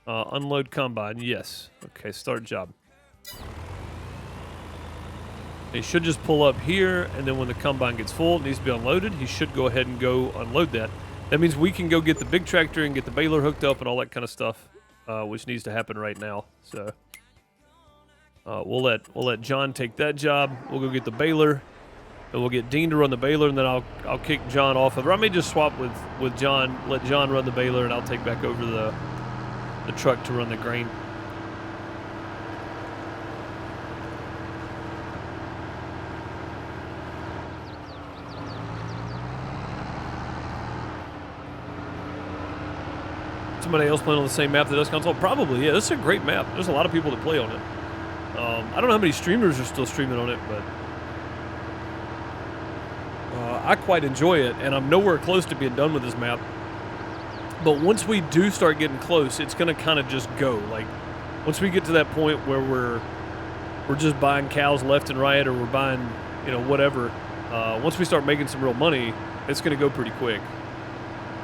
Unload combine. Yes. Okay, start job. He should just pull up here, and then when the combine gets full, it needs to be unloaded. He should go ahead and go unload that. That means we can go get the big tractor and get the baler hooked up and all that kind of stuff, which needs to happen right now. So we'll let John take that job. We'll go get the baler, and we'll get Dean to run the baler, and then I'll kick John off of it. Or I may just swap with John, let John run the baler, and I'll take back over the truck to run the grain. Somebody else playing on the same map that does console? Probably, yeah. This is a great map. There's a lot of people that play on it. I don't know how many streamers are still streaming on it, but I quite enjoy it, and I'm nowhere close to being done with this map. But once we do start getting close, it's going to kind of just go. Like, once we get to that point where we're just buying cows left and right, or we're buying, whatever, once we start making some real money, it's going to go pretty quick.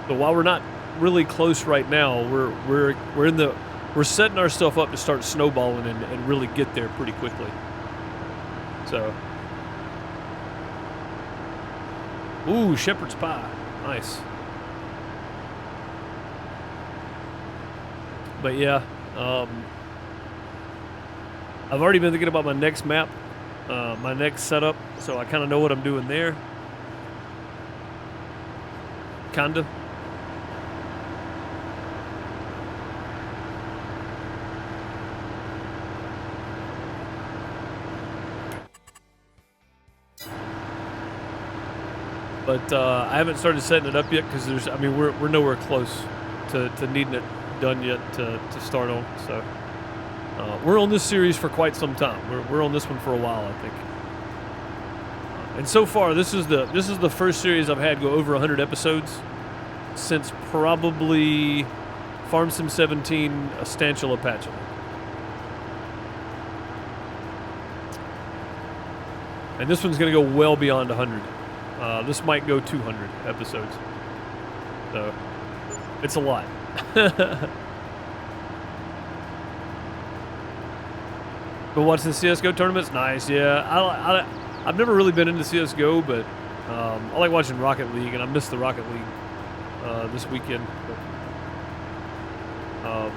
But while we're not really close right now, we're setting ourselves up to start snowballing and really get there pretty quickly. So, ooh, shepherd's pie, nice. But yeah, I've already been thinking about my next map, my next setup, so I kind of know what I'm doing there. Kinda. But I haven't started setting it up yet because we're nowhere close to needing it done yet to start on. So we're on this series for quite some time. We're on this one for a while, I think. And so far, this is the first series I've had go over 100 episodes since probably Farm Sim 17 Stanchial Apache. And this one's going to go well beyond 100. This might go 200 episodes. So, it's a lot. But watching the CSGO tournaments, nice. Yeah, I've never really been into CSGO, but I like watching Rocket League, and I missed the Rocket League this weekend. But,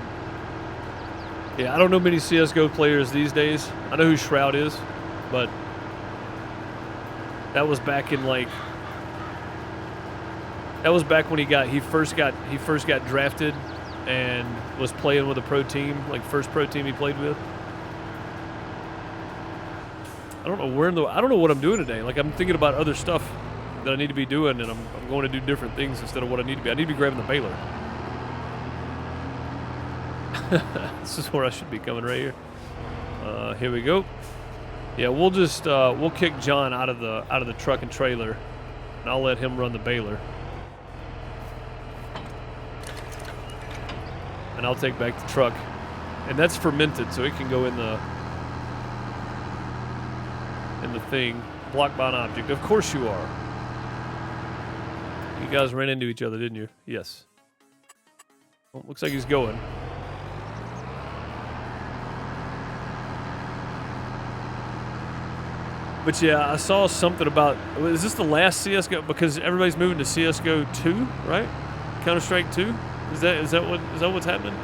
yeah, I don't know many CSGO players these days. I know who Shroud is, but that was back in that was back when he first got drafted and was playing with a pro team, like first pro team he played with. I don't know what I'm doing today. Like, I'm thinking about other stuff that I need to be doing, and I'm going to do different things instead of what I need to be. I need to be grabbing the baler. This is where I should be coming right here. Here we go. Yeah, we'll just we'll kick John out of the truck and trailer, and I'll let him run the baler. And I'll take back the truck. And that's fermented, so it can go in the thing. Blocked by an object. Of course you are. You guys ran into each other, didn't you? Yes. Well, looks like he's going. But yeah, I saw something about, is this the last CSGO? Because everybody's moving to CSGO 2, right? Counter-Strike 2? Is that what's happening?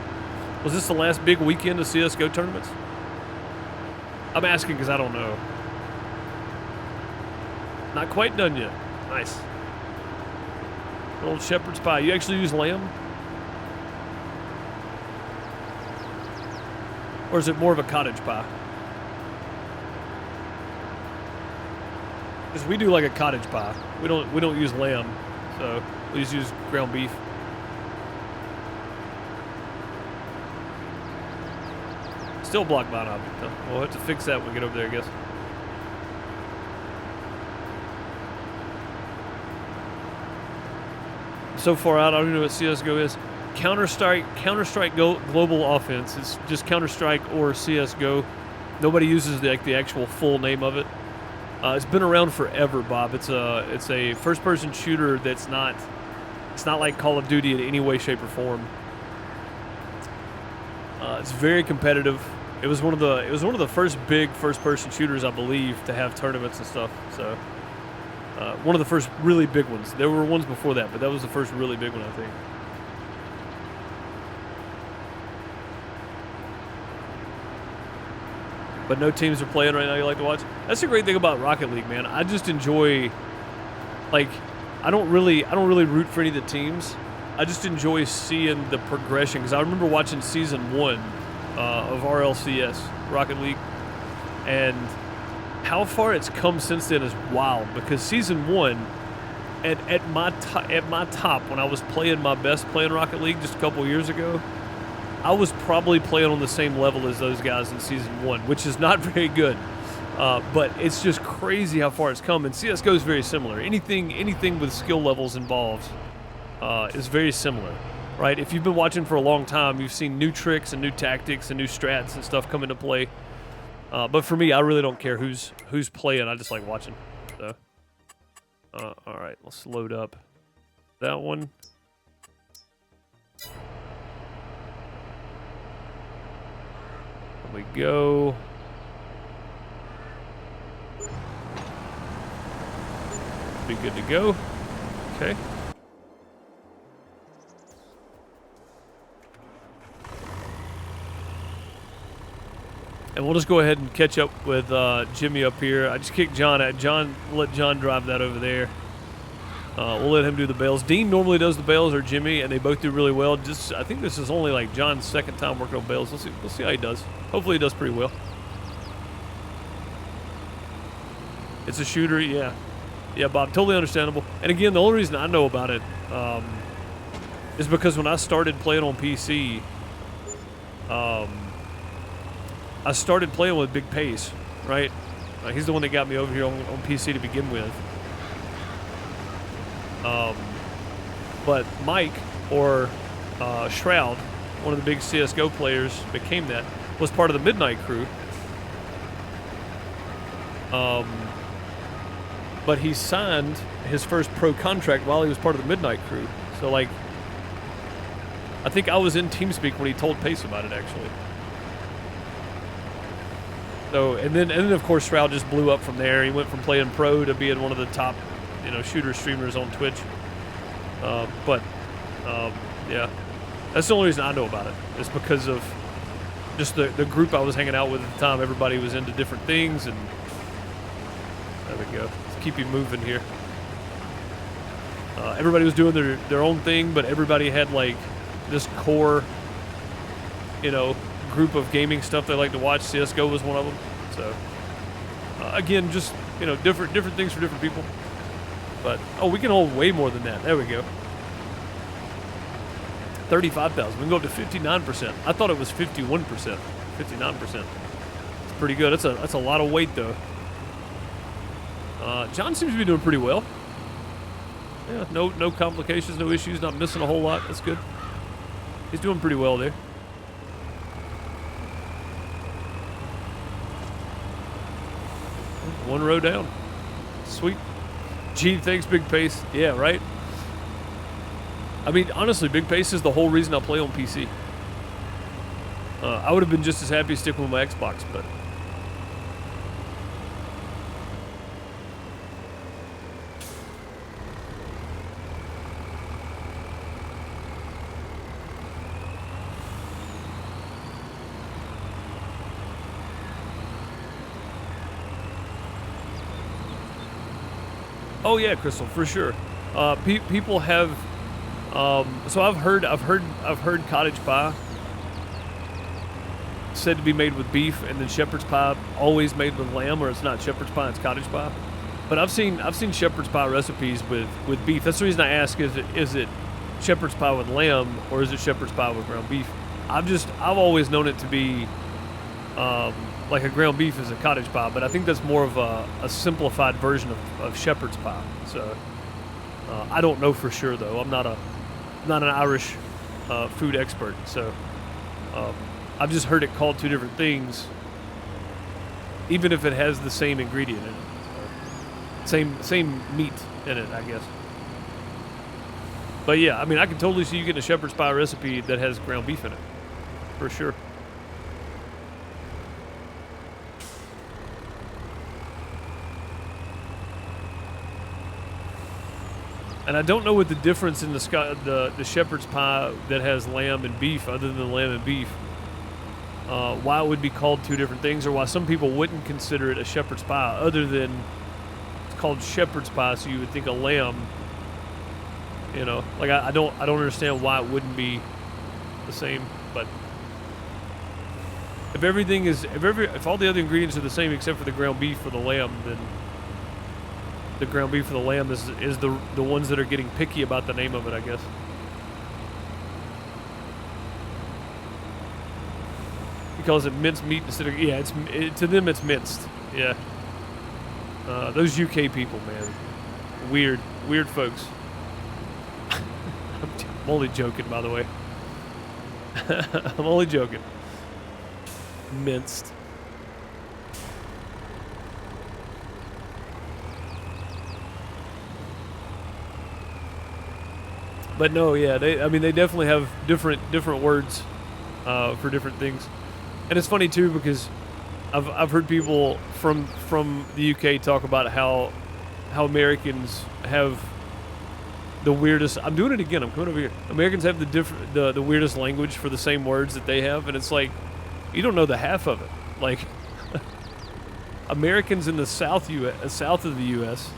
Was this the last big weekend of CSGO tournaments? I'm asking because I don't know. Not quite done yet. Nice. An old shepherd's pie. You actually use lamb? Or is it more of a cottage pie? Because we do like a cottage pie. We don't use lamb, so we just use ground beef. Still blocked by an object, huh? We'll have to fix that when we get over there, I guess. So far out, I don't even know what CSGO is. Counter-Strike Global Offense. It's just Counter-Strike or CSGO. Nobody uses the actual full name of it. It's been around forever, Bob. It's a first-person shooter it's not like Call of Duty in any way, shape, or form. It's very competitive. It was one of the first big first-person shooters, I believe, to have tournaments and stuff. So one of the first really big ones. There were ones before that, but that was the first really big one, I think. But no teams are playing right now you like to watch. That's the great thing about Rocket League, man. I just enjoy, like, I don't really root for any of the teams. I just enjoy seeing the progression, because I remember watching season 1 of RLCS, Rocket League, and how far it's come since then is wild, because season 1, at my top, when I was playing my best playing Rocket League just a couple years ago, I was probably playing on the same level as those guys in season 1, which is not very good. But it's just crazy how far it's come, and CSGO is very similar. Anything with skill levels involved is very similar, right? If you've been watching for a long time, you've seen new tricks and new tactics and new strats and stuff come into play. But for me, I really don't care who's playing. I just like watching. So, all right, let's load up that one. There we go. Be good to go. Okay. And we'll just go ahead and catch up with Jimmy up here. I just kicked John out. Let John drive that over there. We'll let him do the bales. Dean normally does the bales, or Jimmy, and they both do really well. I think this is only like John's second time working on bales. We'll see how he does. Hopefully he does pretty well. It's a shooter, yeah. Yeah, Bob, totally understandable. And again, the only reason I know about it is because when I started playing on PC, I started playing with Big Pace, right? He's the one that got me over here on PC to begin with. But Mike, or Shroud, one of the big CSGO players, became that, was part of the Midnight crew. But he signed his first pro contract while he was part of the Midnight crew. So, like, I think I was in TeamSpeak when he told Pace about it, actually. So, and then of course Shroud just blew up from there. He went from playing pro to being one of the top, shooter streamers on Twitch. Yeah, that's the only reason I know about it. It's because of just the group I was hanging out with at the time. Everybody was into different things, and there we go. Let's keep you moving here. Everybody was doing their own thing, but everybody had like this core, group of gaming stuff they like to watch. CSGO was one of them. So again, just different things for different people. But we can hold way more than that. There we go. 35,000. We can go up to 59%. I thought it was 51%. 59%. It's pretty good. That's a lot of weight though. John seems to be doing pretty well. Yeah, no complications, no issues, not missing a whole lot. That's good. He's doing pretty well there. One row down. Sweet. Gee, thanks, Big Pace. Yeah, right? I mean, honestly, Big Pace is the whole reason I play on PC. I would have been just as happy sticking with my Xbox, but... Oh yeah, Crystal, for sure. People have. So I've heard cottage pie said to be made with beef, and then shepherd's pie always made with lamb, or it's not shepherd's pie, it's cottage pie. But I've seen shepherd's pie recipes with beef. That's the reason I ask: is it shepherd's pie with lamb, or is it shepherd's pie with ground beef? I've always known it to be like a ground beef is a cottage pie, but I think that's more of a simplified version of shepherd's pie. So I don't know for sure though. I'm not an Irish food expert, so I've just heard it called two different things, even if it has the same ingredient in it. Same meat in it, I guess. But yeah, I mean, I can totally see you getting a shepherd's pie recipe that has ground beef in it, for sure. And I don't know what the difference in the shepherd's pie that has lamb and beef, other than lamb and beef, why it would be called two different things, or why some people wouldn't consider it a shepherd's pie, other than it's called shepherd's pie, so you would think a lamb. You know, like I don't understand why it wouldn't be the same. But if all the other ingredients are the same except for the ground beef for the lamb, then the ground beef for the lamb is the ones that are getting picky about the name of it, I guess. He calls it minced meat instead of, yeah, to them it's minced. Yeah. Those UK people, man. Weird folks. I'm only joking, by the way. I'm only joking. Minced. But no, yeah, they definitely have different words for different things. And it's funny too, because I've heard people from the UK talk about how Americans have the weirdest. I'm doing it again. I'm coming over here. Americans have the weirdest language for the same words that they have, and it's like you don't know the half of it. Like Americans in the south of the U.S.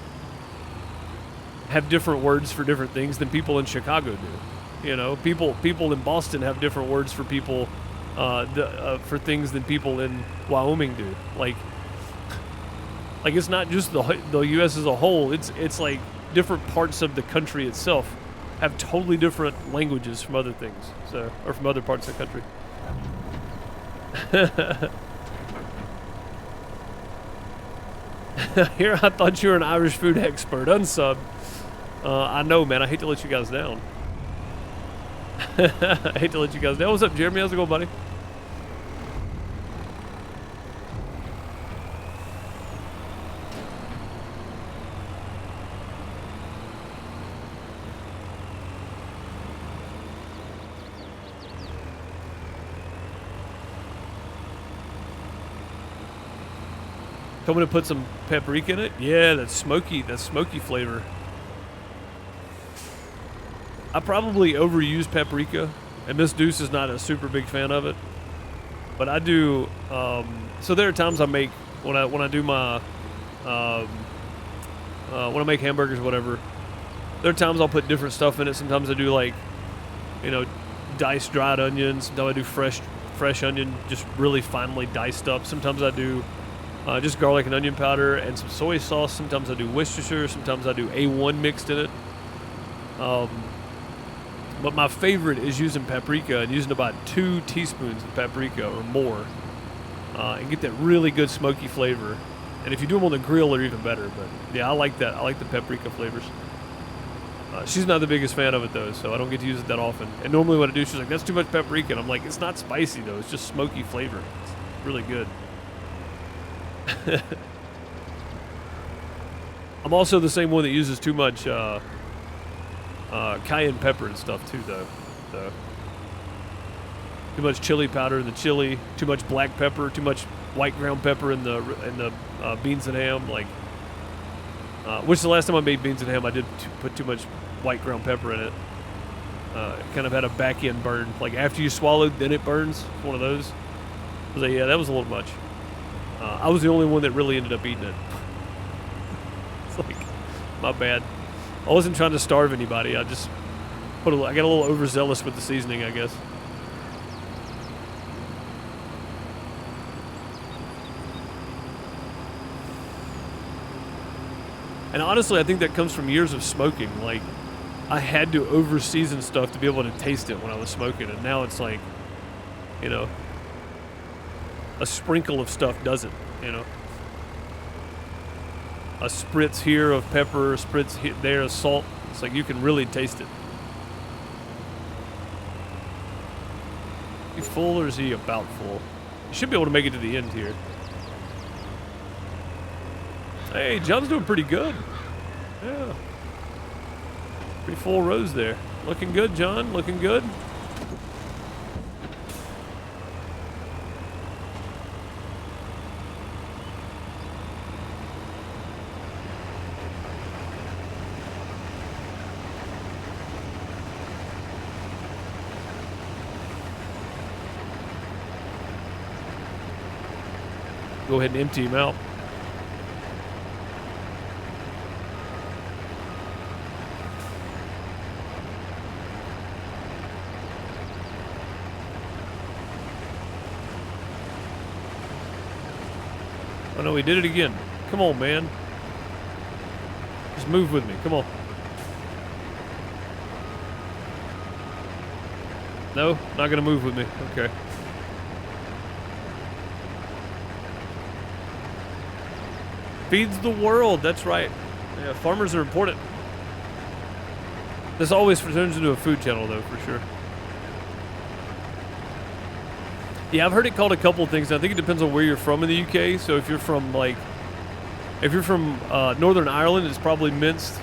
have different words for different things than people in Chicago do. You know, people in Boston have different words for people for things than people in Wyoming do. Like it's not just the U.S. as a whole. It's like different parts of the country itself have totally different languages from other things, or from other parts of the country. Here, I thought you were an Irish food expert. Unsub. I know, man. I hate to let you guys down. I hate to let you guys down. What's up, Jeremy? How's it going, buddy? Told me to put some paprika in it. Yeah, that smoky flavor. I probably overuse paprika, and Miss Deuce is not a super big fan of it. But I do. So there are times I make when I do my when I make hamburgers or whatever. There are times I'll put different stuff in it. Sometimes I do like, diced dried onions. Sometimes I do fresh onion, just really finely diced up. Sometimes I do just garlic and onion powder and some soy sauce. Sometimes I do Worcestershire. Sometimes I do A1 mixed in it. But my favorite is using paprika and using about 2 teaspoons of paprika or more, and get that really good smoky flavor. And if you do them on the grill, they're even better. But yeah, I like that. I like the paprika flavors. She's not the biggest fan of it though, so I don't get to use it that often. And normally what I do, she's like, "That's too much paprika," and I'm like, "It's not spicy though. It's just smoky flavor. It's really good." I'm also the same one that uses too much cayenne pepper and stuff too, though. So too much chili powder in the chili, too much black pepper, too much white ground pepper in the beans and ham. Like, which the last time I made beans and ham, I did put too much white ground pepper in it. It kind of had a back end burn. Like after you swallowed, then it burns. It's one of those. I was like, yeah, that was a little much. I was the only one that really ended up eating it. It's like My bad. I wasn't trying to starve anybody. I just I got a little overzealous with the seasoning, I guess. And honestly, I think that comes from years of smoking. Like, I had to over-season stuff to be able to taste it when I was smoking, and now it's like, you know, a sprinkle of stuff does it, you know. A spritz here of pepper, a spritz here, there of salt. It's like you can really taste it. Is he full or is he about full? You should be able to make it to the end here. Hey, John's doing pretty good. Yeah. Pretty full rows there. Looking good, John. Looking good. Go ahead and empty him out. Oh no, we did it again. Come on, man. Just move with me. Come on. No, not gonna move with me. Okay. Feeds the world. That's right. Yeah, farmers are important. This always turns into a food channel, though, for sure. Yeah, I've heard it called a couple of things. I think it depends on where you're from in the UK. So if you're from Northern Ireland, it's probably minced.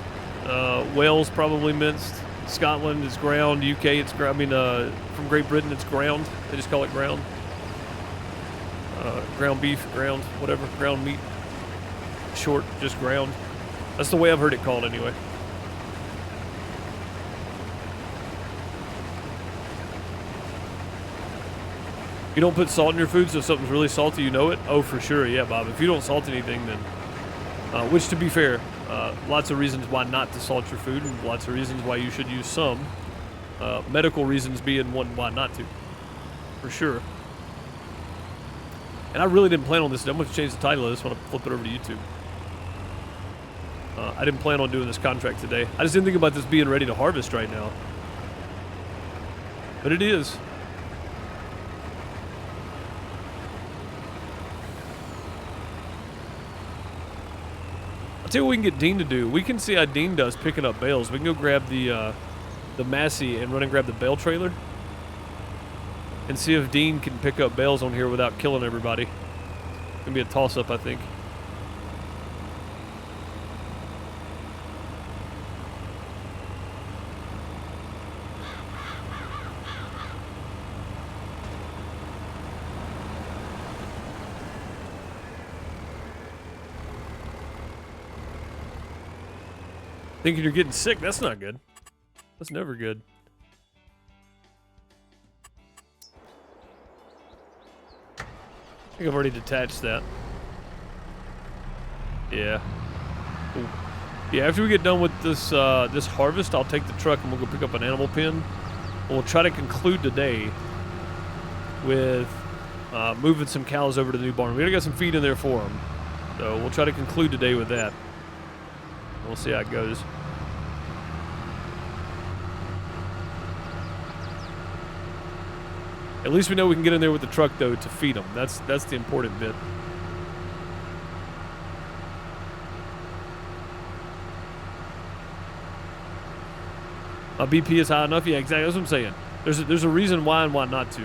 Wales probably minced. Scotland is ground. UK, it's from Great Britain, it's ground. They just call it ground. Ground beef, ground, whatever, ground meat. Short, just ground. That's the way I've heard it called anyway. You don't put salt in your food, so if something's really salty, you know it? Oh, for sure, yeah, Bob. If you don't salt anything, then... which, to be fair, lots of reasons why not to salt your food, and lots of reasons why you should use some. Medical reasons being one why not to. For sure. And I really didn't plan on this. I'm going to change the title of this when I flip it over to YouTube. I didn't plan on doing this contract today. I just didn't think about this being ready to harvest right now. But it is. I'll tell you what we can get Dean to do. We can see how Dean does picking up bales. We can go grab the Massey and run and grab the bale trailer. And see if Dean can pick up bales on here without killing everybody. It's going to be a toss-up, I think. Thinking you're getting sick? That's not good. That's never good. I think I've already detached that. Yeah. Ooh. Yeah, after we get done with this this harvest, I'll take the truck and we'll go pick up an animal pen. And we'll try to conclude today with moving some cows over to the new barn. We already got some feed in there for them. So we'll try to conclude today with that. We'll see how it goes. At least we know we can get in there with the truck, though, to feed them. That's the important bit. My BP is high enough? Yeah, exactly. That's what I'm saying. There's a reason why and why not to.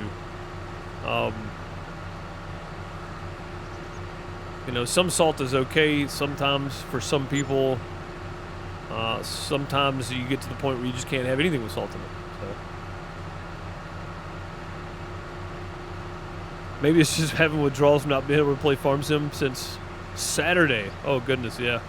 You know, some salt is okay. Sometimes, for some people, sometimes you get to the point where you just can't have anything with salt in it. So. Maybe it's just having withdrawals from not being able to play Farm Sim since Saturday. Oh, goodness, yeah.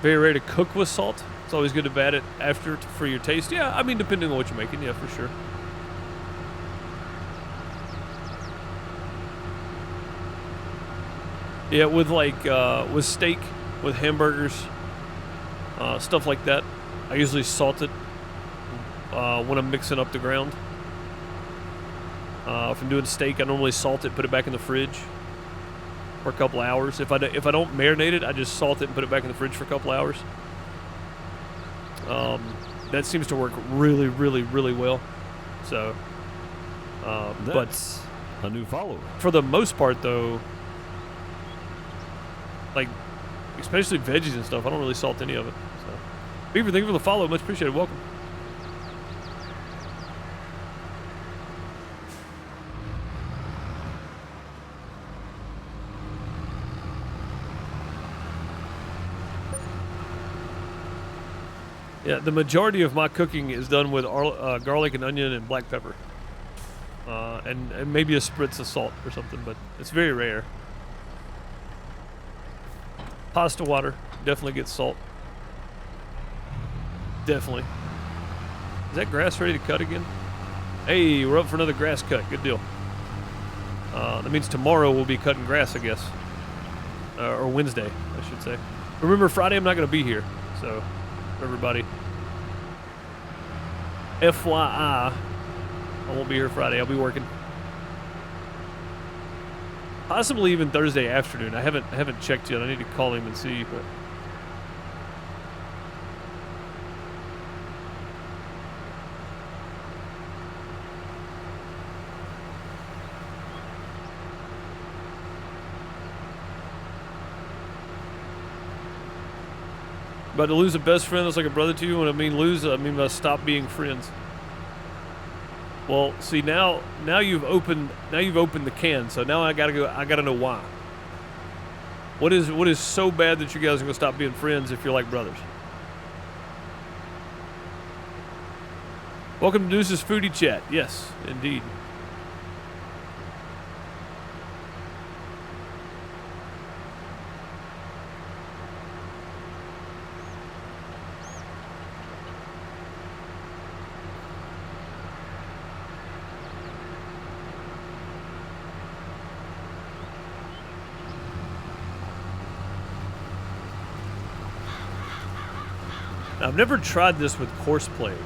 Very rare to cook with salt. It's always good to add it after for your taste. Yeah, I mean, depending on what you're making, yeah, for sure. Yeah, with like with steak, with hamburgers, stuff like that. I usually salt it when I'm mixing up the ground. If I'm doing steak, I normally salt it, put it back in the fridge for a couple hours. If I don't marinate it, I just salt it and put it back in the fridge for a couple hours. That seems to work really, really, really well. So, That's a new follower. For the most part, though, like especially veggies and stuff, I don't really salt any of it. So, Beaver, thank you for the follow, much appreciated. Welcome. Yeah, the majority of my cooking is done with garlic and onion and black pepper. And maybe a spritz of salt or something, but it's very rare. Pasta water, definitely gets salt. Definitely. Is that grass ready to cut again? Hey, we're up for another grass cut. Good deal. That means tomorrow we'll be cutting grass, I guess. Or Wednesday, I should say. Remember, Friday I'm not going to be here, so... everybody. FYI, I won't be here Friday. I'll be working. Possibly even Thursday afternoon. I haven't checked yet. I need to call him and see, but to lose a best friend that's like a brother to you. When I mean lose, I mean by stop being friends. Well, see now you've opened the can, so now I gotta know why. What is so bad that you guys are gonna stop being friends if you're like brothers? Welcome to Deuce's Foodie Chat. Yes, indeed. I've never tried this with course play.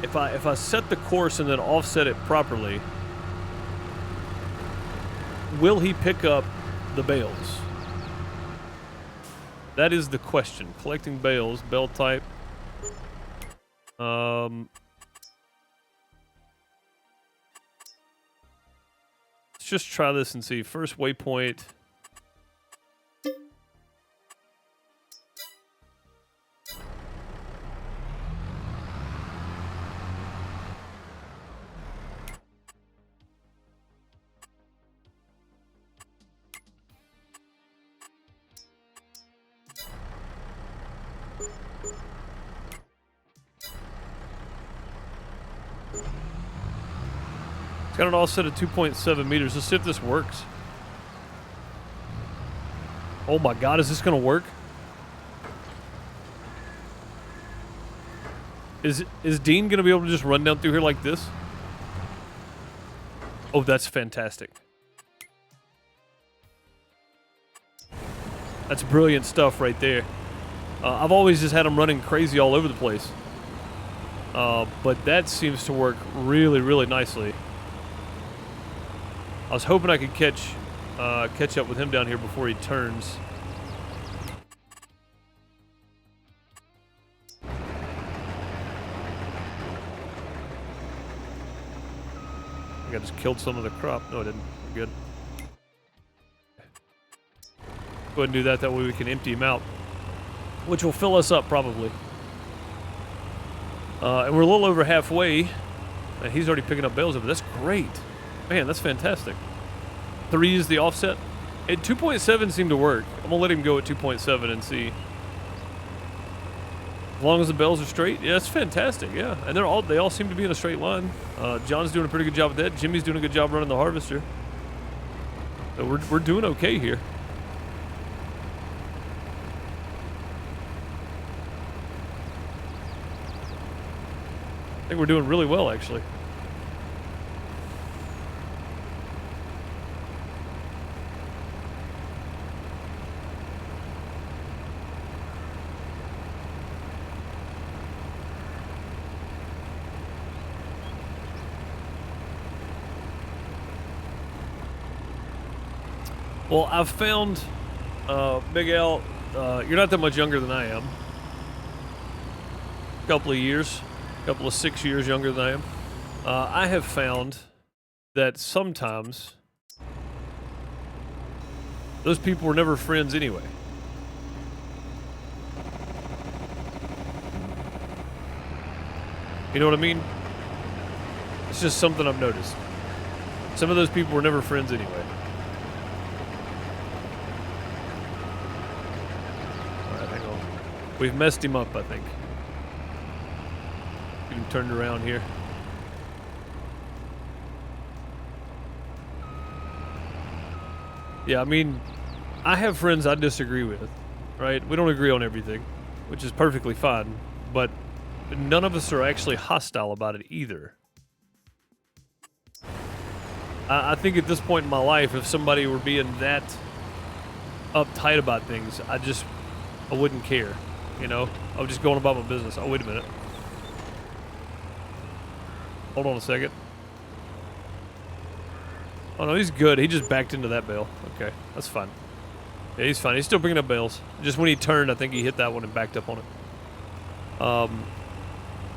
If I set the course and then offset it properly, will he pick up the bales? That is the question. Collecting bales, bale type. Let's just try this and see. First waypoint. Got it all set at 2.7 meters. Let's see if this works. Oh my God, is this gonna work? Is Dean gonna be able to just run down through here like this? Oh, that's fantastic. That's brilliant stuff right there. I've always just had them running crazy all over the place. But that seems to work really, really nicely. I was hoping I could catch up with him down here before he turns. I think I just killed some of the crop. No, I didn't. We're good. Go ahead and do that. That way we can empty him out, which will fill us up probably. And we're a little over halfway. And he's already picking up bales of it. That's great. Man, that's fantastic. 3 is the offset. At 2.7 seemed to work. I'm gonna let him go at 2.7 and see. As long as the bells are straight, yeah, it's fantastic. Yeah, and they all seem to be in a straight line. John's doing a pretty good job with that. Jimmy's doing a good job running the harvester. So we're doing okay here. I think we're doing really well, actually. Well, I've found, Big Al, you're not that much younger than I am. Couple of years, couple of 6 years younger than I am. I have found that sometimes those people were never friends anyway. You know what I mean? It's just something I've noticed. Some of those people were never friends anyway. Alright, hang on. We've messed him up, I think. Get him turned around here. Yeah, I mean, I have friends I disagree with, right? We don't agree on everything, which is perfectly fine, but none of us are actually hostile about it either. I think at this point in my life, if somebody were being that uptight about things, I wouldn't care, you know? I was just going about my business. Oh, wait a minute. Hold on a second. Oh, no, he's good. He just backed into that bale. Okay, that's fine. Yeah, he's fine. He's still picking up bales. Just when he turned, I think he hit that one and backed up on it.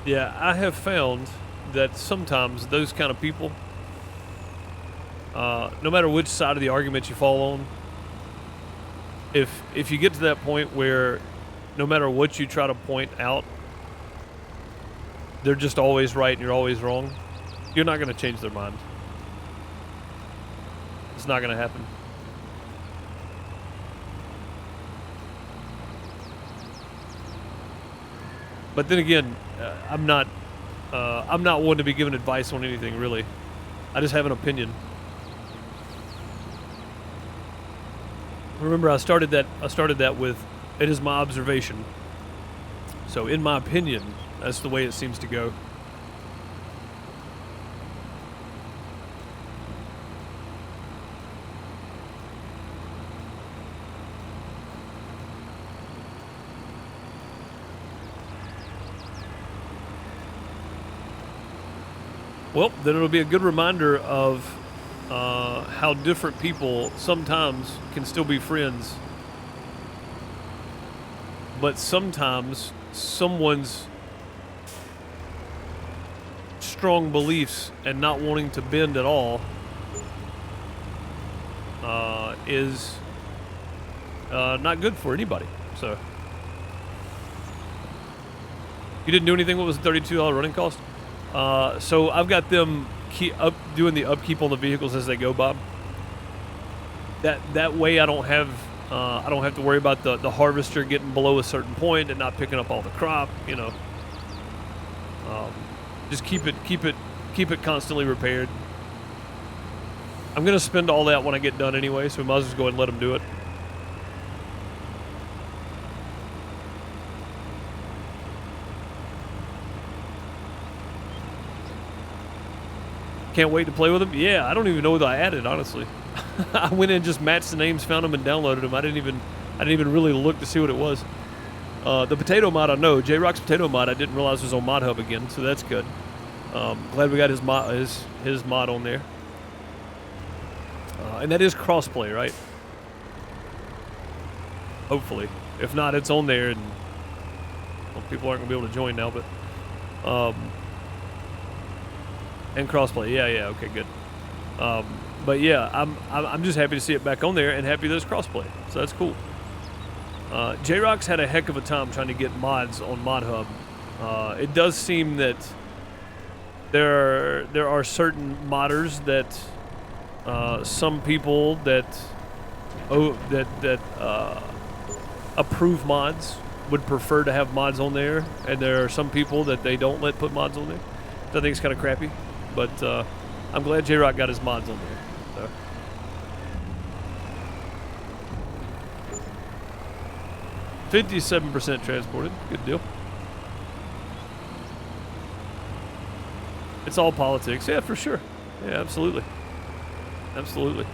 Yeah, I have found that sometimes those kind of people, no matter which side of the argument you fall on, if you get to that point where no matter what you try to point out, they're just always right and you're always wrong, you're not going to change their mind. It's not going to happen. But then again, I'm not one to be giving advice on anything, really. I just have an opinion. Remember, I started that with, it is my observation. So, in my opinion, that's the way it seems to go. Well, then it'll be a good reminder of how different people sometimes can still be friends, but sometimes someone's strong beliefs and not wanting to bend at all is not good for anybody. So, you didn't do anything. What was the $32 running cost? So I've got them doing the upkeep on the vehicles as they go, Bob. That way I don't have to worry about the harvester getting below a certain point and not picking up all the crop. You know, just keep it constantly repaired. I'm gonna spend all that when I get done anyway, so we might as well just go ahead and let them do it. Can't wait to play with them. Yeah, I don't even know what I added, honestly. I went in and just matched the names, found them, and downloaded them. I didn't even really look to see what it was. The potato mod I know, J-Rock's potato mod, I didn't realize was on Mod Hub again, so that's good. Glad we got his mod on there. And that is crossplay, right? Hopefully. If not, it's on there, and well, people aren't gonna be able to join now, but and crossplay, yeah, okay, good. But yeah, I'm just happy to see it back on there and happy that it's crossplay, so that's cool. J-Rock's had a heck of a time trying to get mods on Mod Hub. It does seem that there are certain modders that some people that approve mods would prefer to have mods on there, and there are some people that they don't let put mods on there. So I think it's kind of crappy, but I'm glad J-Rock got his mods on there. So. 57% transported, good deal. It's all politics, yeah, for sure. Yeah, absolutely. Absolutely.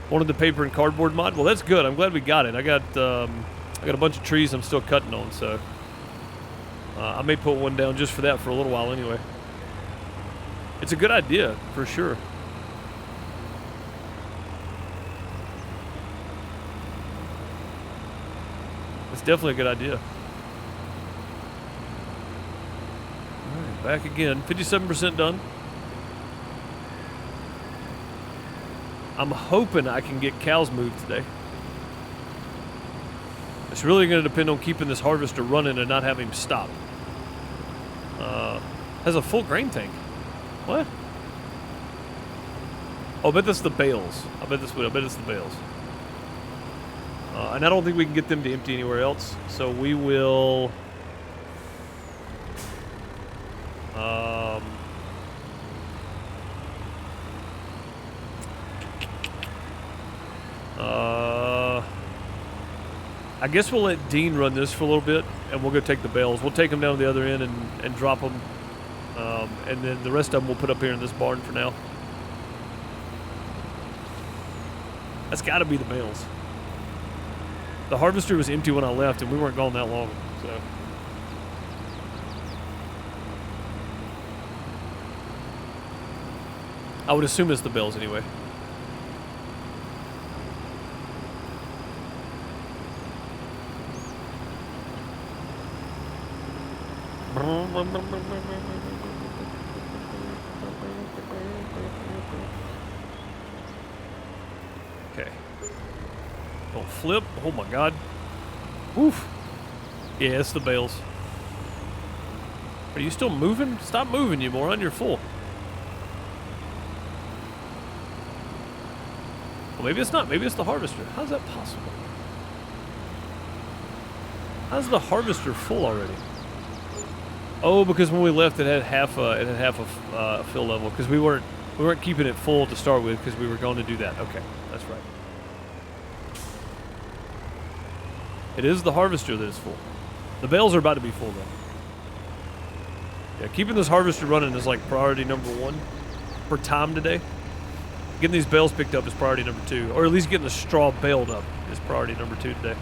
Wanted the paper and cardboard mod? Well, that's good. I'm glad we got it. I got a bunch of trees I'm still cutting on, so I may put one down just for that for a little while anyway. It's a good idea, for sure. It's definitely a good idea. All right, back again. 57% done. I'm hoping I can get cows moved today. It's really going to depend on keeping this harvester running and not having him stop. Has a full grain tank. What? Oh, I bet that's the bales. I bet it's the bales. And I don't think we can get them to empty anywhere else. So we will... I guess we'll let Dean run this for a little bit, and we'll go take the bales. We'll take them down to the other end and drop them. And then the rest of them we'll put up here in this barn for now. That's got to be the bales. The harvester was empty when I left, and we weren't gone that long, so. I would assume it's the bales anyway. Okay. Don't flip. Oh my God. Oof. Yeah, it's the bales. Are you still moving? Stop moving, you moron. You're full. Well, maybe it's not. Maybe it's the harvester. How's that possible? How's the harvester full already? Oh, because when we left, it had half a fill level because we weren't keeping it full to start with because we were going to do that. Okay, that's right. It is the harvester that is full. The bales are about to be full though. Yeah, keeping this harvester running is like priority number 1 for time today. Getting these bales picked up is priority number 2, or at least getting the straw baled up is priority number 2 today.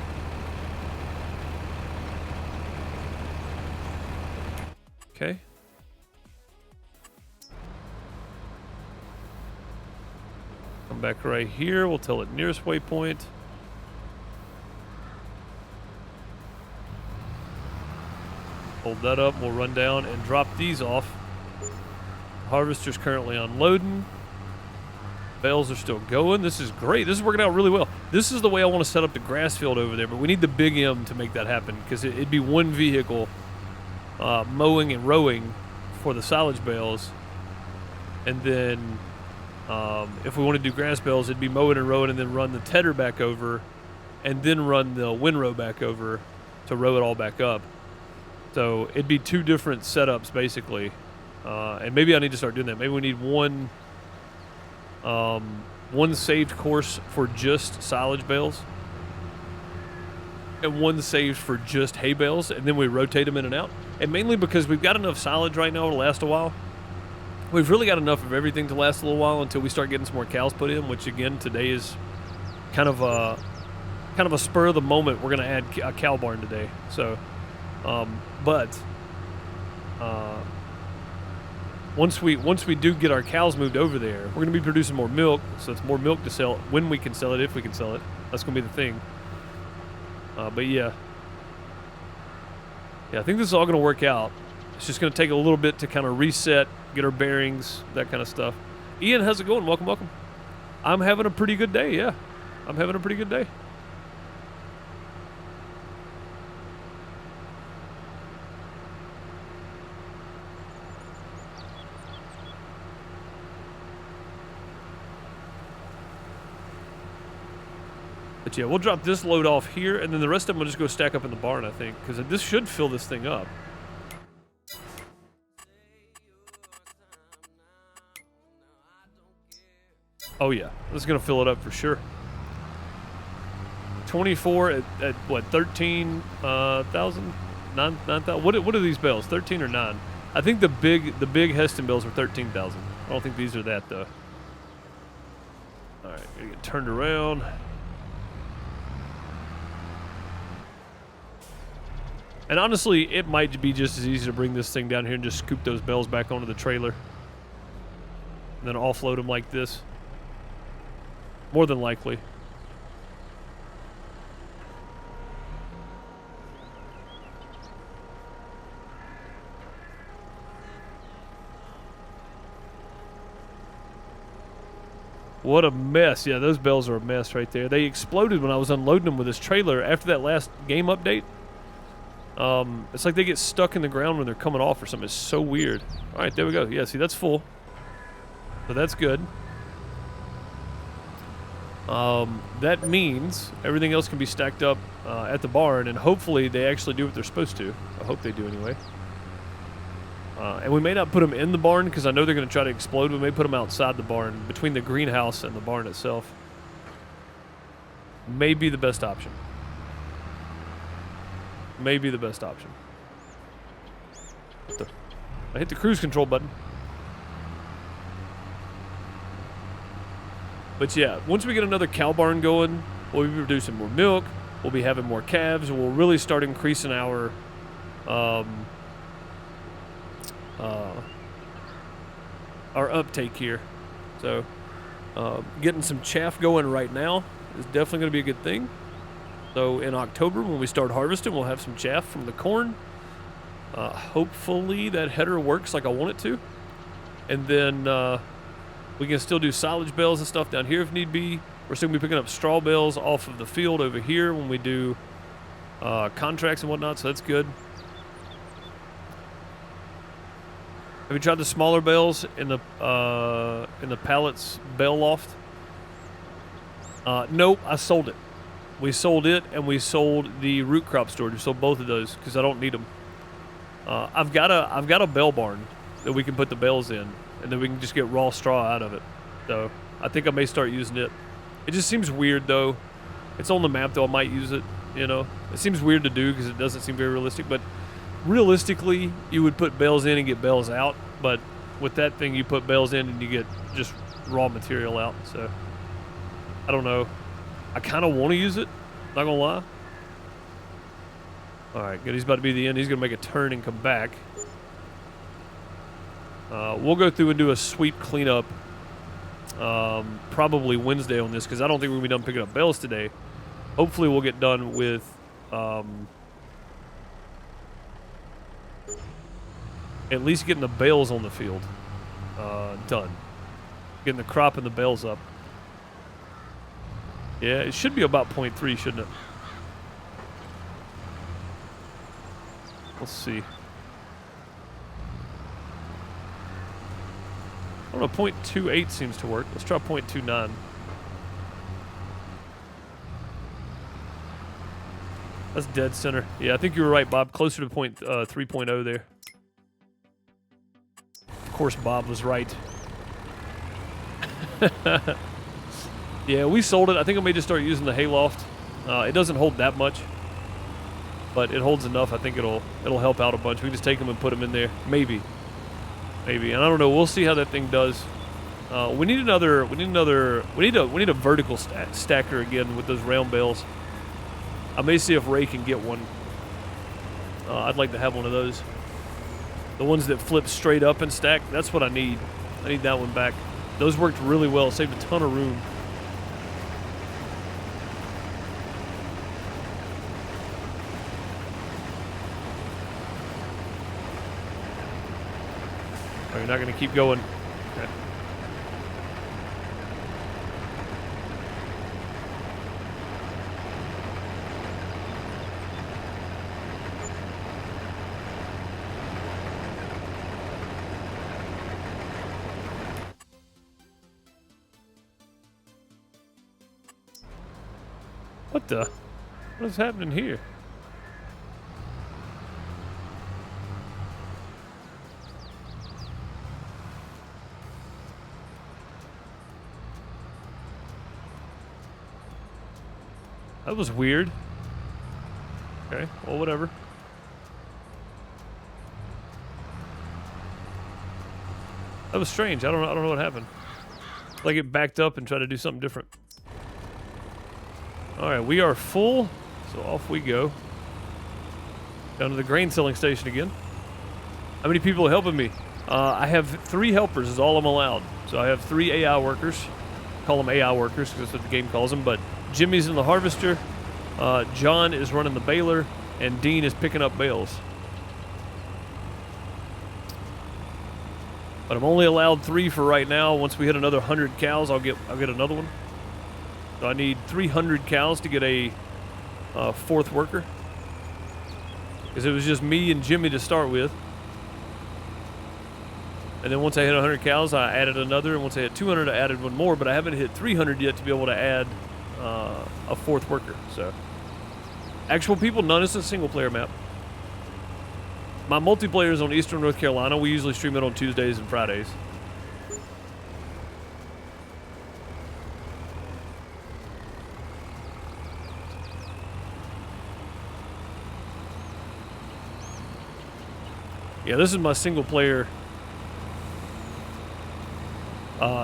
Okay. Come back right here. We'll tell it nearest waypoint. Hold that up. We'll run down and drop these off. Harvester's currently unloading. Bales are still going. This is great. This is working out really well. This is the way I want to set up the grass field over there, but we need the big M to make that happen because it'd be one vehicle mowing and rowing for the silage bales, and then if we want to do grass bales, it'd be mowing and rowing and then run the tedder back over and then run the windrow back over to row it all back up. So it'd be 2 different setups basically, and maybe I need to start doing that. Maybe we need one saved course for just silage bales and one saved for just hay bales, and then we rotate them in and out. And mainly because we've got enough silage right now to last a while. We've really got enough of everything to last a little while until we start getting some more cows put in, which again today is kind of a spur of the moment. We're going to add a cow barn today. So, once we do get our cows moved over there, we're going to be producing more milk. So it's more milk to sell when we can sell it, if we can sell it. That's going to be the thing. But yeah, I think this is all going to work out. It's just going to take a little bit to kind of reset, get our bearings, that kind of stuff. Ian, how's it going? Welcome, welcome. I'm having a pretty good day, yeah. I'm having a pretty good day. But yeah, we'll drop this load off here, and then the rest of them will just go stack up in the barn, I think, because this should fill this thing up. Oh yeah, this is going to fill it up for sure. 24 at what, 13,000? 9,000? What are these bales, 13 or 9? I think the big Heston bales are 13,000. I don't think these are that, though. All right, gotta get turned around. And honestly, it might be just as easy to bring this thing down here and just scoop those bales back onto the trailer. and then offload them like this. More than likely. What a mess. Yeah, those bales are a mess right there. They exploded when I was unloading them with this trailer after that last game update. It's like they get stuck in the ground when they're coming off or something. It's so weird. All right, there we go. Yeah, see, that's full. So that's good. That means everything else can be stacked up at the barn, and hopefully they actually do what they're supposed to. I hope they do anyway. And we may not put them in the barn because I know they're going to try to explode. We may put them outside the barn, between the greenhouse and the barn itself. May be the best option. May be the best option. I hit the cruise control button. But yeah, once we get another cow barn going, we'll be producing more milk. We'll be having more calves, and we'll really start increasing our uptake here. So getting some chaff going right now is definitely going to be a good thing. So in October, when we start harvesting, we'll have some chaff from the corn. Hopefully that header works like I want it to. And then we can still do silage bales and stuff down here if need be. We're still going to be picking up straw bales off of the field over here when we do contracts and whatnot, so that's good. Have you tried the smaller bales in the pallets bale loft? Nope, I sold it. We sold it, and we sold the root crop storage. We sold both of those because I don't need them. I've got a bale barn that we can put the bales in, and then we can just get raw straw out of it. So I think I may start using it. It just seems weird though. It's on the map though. I might use it. You know, it seems weird to do because it doesn't seem very realistic. But realistically, you would put bales in and get bales out. But with that thing, you put bales in and you get just raw material out. So I don't know. I kind of want to use it. Not gonna lie. All right, good. He's about to be the end. He's gonna make a turn and come back. We'll go through and do a sweep cleanup probably Wednesday on this because I don't think we're gonna be done picking up bales today. Hopefully, we'll get done with at least getting the bales on the field done. Getting the crop and the bales up. Yeah, it should be about 0.3, shouldn't it? Let's see. I don't know, 0.28 seems to work. Let's try 0.29. That's dead center. Yeah, I think you were right, Bob. Closer to 3.0 there. Of course, Bob was right. Yeah, we sold it. I think I may just start using the hayloft. It doesn't hold that much, but it holds enough. I think it'll help out a bunch. We can just take them and put them in there. Maybe. And I don't know. We'll see how that thing does. We need a vertical stacker again with those round bales. I may see if Ray can get one. I'd like to have one of those. The ones that flip straight up and stack. That's what I need. I need that one back. Those worked really well. Saved a ton of room. Oh, you're not going to keep going. Okay. What is happening here? That was weird. Okay, well, whatever. That was strange. I don't know what happened. Like it backed up and tried to do something different. All right, we are full, so off we go. Down to the grain selling station again. How many people are helping me? I have 3 helpers is all I'm allowed. So I have 3 AI workers. Call them AI workers because that's what the game calls them. But Jimmy's in the harvester. John is running the baler. And Dean is picking up bales. But I'm only allowed 3 for right now. Once we hit another 100 cows, I'll get another one. So I need 300 cows to get a 4th worker. Because it was just me and Jimmy to start with. And then once I hit 100 cows, I added another. And once I hit 200, I added one more. But I haven't hit 300 yet to be able to add a 4th worker. So, actual people, none. It's a single-player map. My multiplayer is on Eastern North Carolina. We usually stream it on Tuesdays and Fridays. Yeah, this is my single-player.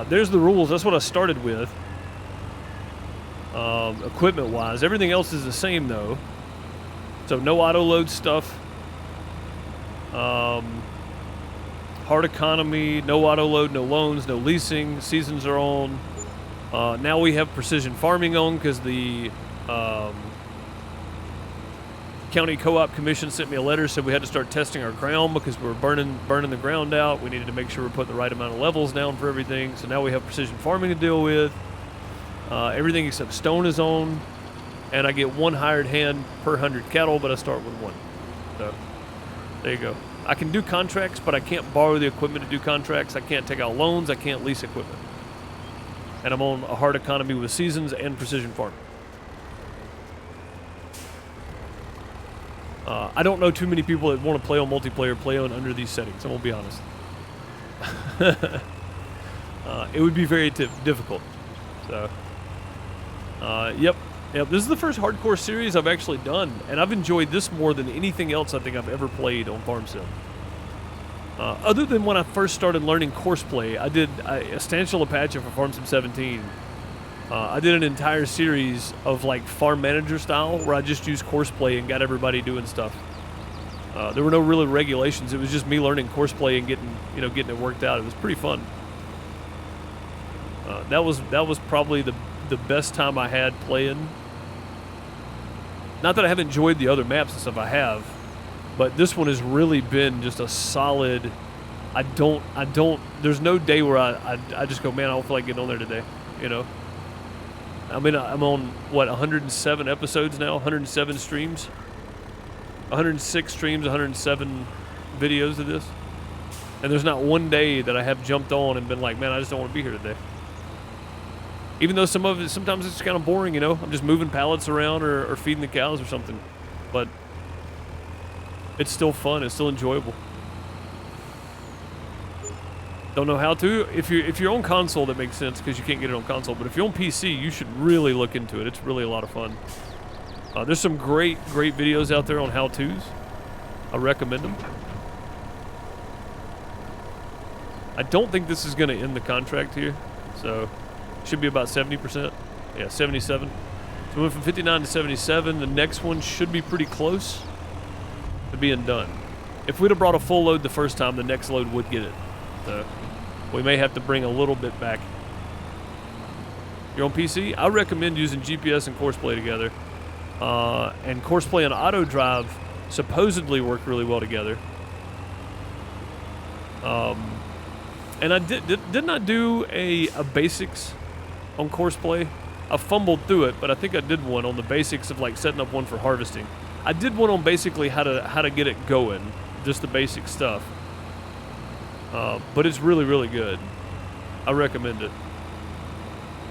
There's the rules. That's what I started with. Equipment-wise. Everything else is the same, though. So no auto-load stuff. Hard economy, no auto-load, no loans, no leasing. Seasons are on. Now we have precision farming on because the county co-op commission sent me a letter, said we had to start testing our ground because we were burning the ground out. We needed to make sure we're putting the right amount of levels down for everything. So now we have precision farming to deal with. Everything except stone is on, and I get 1 hired hand per 100 cattle, but I start with 1. So there you go. I can do contracts, but I can't borrow the equipment to do contracts. I can't take out loans. I can't lease equipment. And I'm on a hard economy with seasons and precision farming. I don't know too many people that want to play on multiplayer play on under these settings. I'm going to be honest. It would be very difficult. So, yep. This is the first hardcore series I've actually done, and I've enjoyed this more than anything else I think I've ever played on Farm Sim. Other than when I first started learning course play, I did a Stanchial Apache for Farm Sim 17. I did an entire series of like farm manager style where I just used course play and got everybody doing stuff. There were no really regulations. It was just me learning course play and getting it worked out. It was pretty fun. That was probably the best time I had playing. Not that I haven't enjoyed the other maps and stuff, I have, but this one has really been just a solid. I don't. There's no day where I just go, man, I don't feel like getting on there today. I mean, I'm on, 107 episodes now, 107 streams, 106 streams, 107 videos of this. And there's not one day that I have jumped on and been like, man, I just don't want to be here today. Even though sometimes it's kind of boring, I'm just moving pallets around or feeding the cows or something. But it's still fun, it's still enjoyable. Don't know how to. If you're on console, that makes sense because you can't get it on console. But if you're on PC, you should really look into it. It's really a lot of fun. There's some great videos out there on how-tos. I recommend them. I don't think this is going to end the contract here. So, should be about 70%. Yeah, 77. So we went from 59 to 77. The next one should be pretty close to being done. If we'd have brought a full load the first time, the next load would get it. So we may have to bring a little bit back. You're on PC? I recommend using GPS and course play together. And course play and auto drive supposedly work really well together. And I did not do a basics on course play. I fumbled through it, but I think I did one on the basics of like setting up one for harvesting. I did one on basically how to get it going, just the basic stuff. But it's really, really good. I recommend it.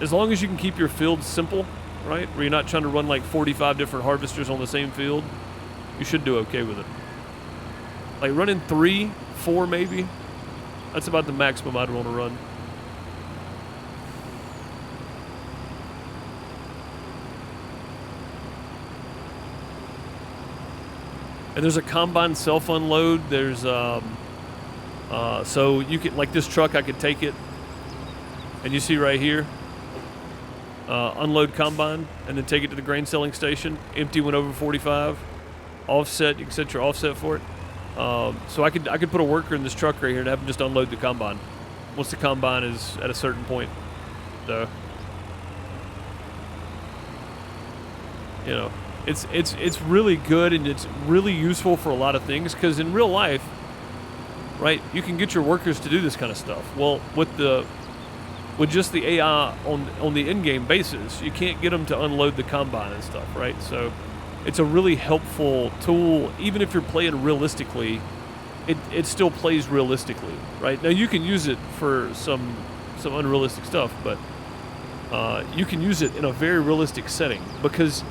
As long as you can keep your fields simple, right? Where you're not trying to run like 45 different harvesters on the same field, you should do okay with it. Like running 3, 4 maybe, that's about the maximum I'd want to run. And there's a combine self-unload. There's, so you can, like this truck, I could take it, and you see right here, unload combine, and then take it to the grain selling station, empty one over 45, offset, you can set your offset for it. So I could put a worker in this truck right here and have him just unload the combine once the combine is at a certain point. So, you know, it's really good, and it's really useful for a lot of things, because in real life, right, you can get your workers to do this kind of stuff. Well, with just the AI on the in-game basis, you can't get them to unload the combine and stuff, right? So it's a really helpful tool. Even if you're playing realistically, it still plays realistically, right? Now you can use it for some unrealistic stuff, but you can use it in a very realistic setting, because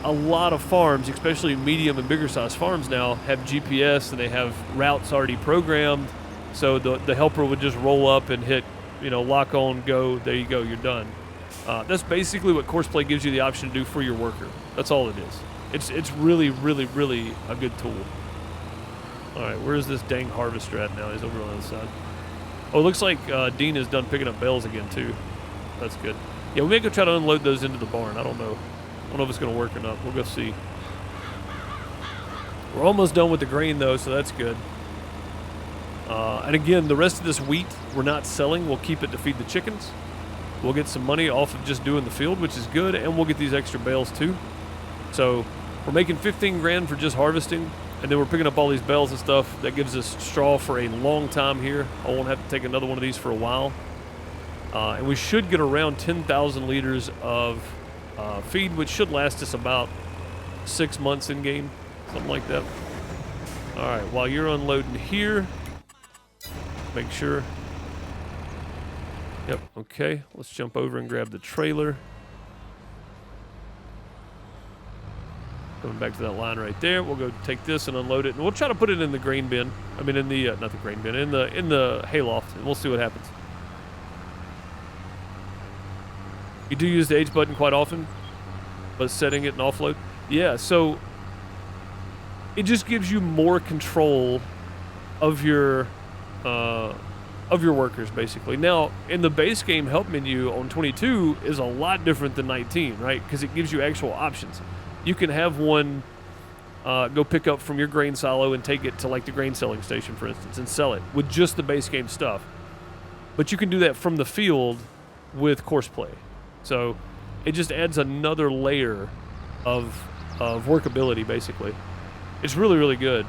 a lot of farms, especially medium and bigger size farms now, have GPS and they have routes already programmed. So the helper would just roll up and hit, lock on, go, there you go, you're done. That's basically what Courseplay gives you the option to do for your worker. That's all it is. It's really, really, really a good tool. All right, where's this dang harvester at now? He's over on the other side. Oh, it looks like Dean is done picking up bales again too. That's good. Yeah, we may go try to unload those into the barn. I don't know if it's going to work or not. We'll go see. We're almost done with the grain, though, so that's good. And again, the rest of this wheat we're not selling. We'll keep it to feed the chickens. We'll get some money off of just doing the field, which is good, and we'll get these extra bales, too. So we're making 15 grand for just harvesting, and then we're picking up all these bales and stuff. That gives us straw for a long time here. I won't have to take another one of these for a while. And we should get around 10,000 liters of feed, which should last us about 6 months in game, something like that. All right, while you're unloading here, make sure. Yep, okay. Let's jump over and grab the trailer. Coming back to that line right there. We'll go take this and unload it, and we'll try to put it in the grain bin. I mean, in the not the grain bin, in the hayloft, and we'll see what happens. You do use the H button quite often, but setting it and offload. Yeah, so it just gives you more control of your workers, basically. Now, in the base game help menu on 22 is a lot different than 19, right? Because it gives you actual options. You can have one go pick up from your grain silo and take it to like the grain selling station, for instance, and sell it with just the base game stuff. But you can do that from the field with Courseplay. So it just adds another layer of workability, basically. It's really, really good.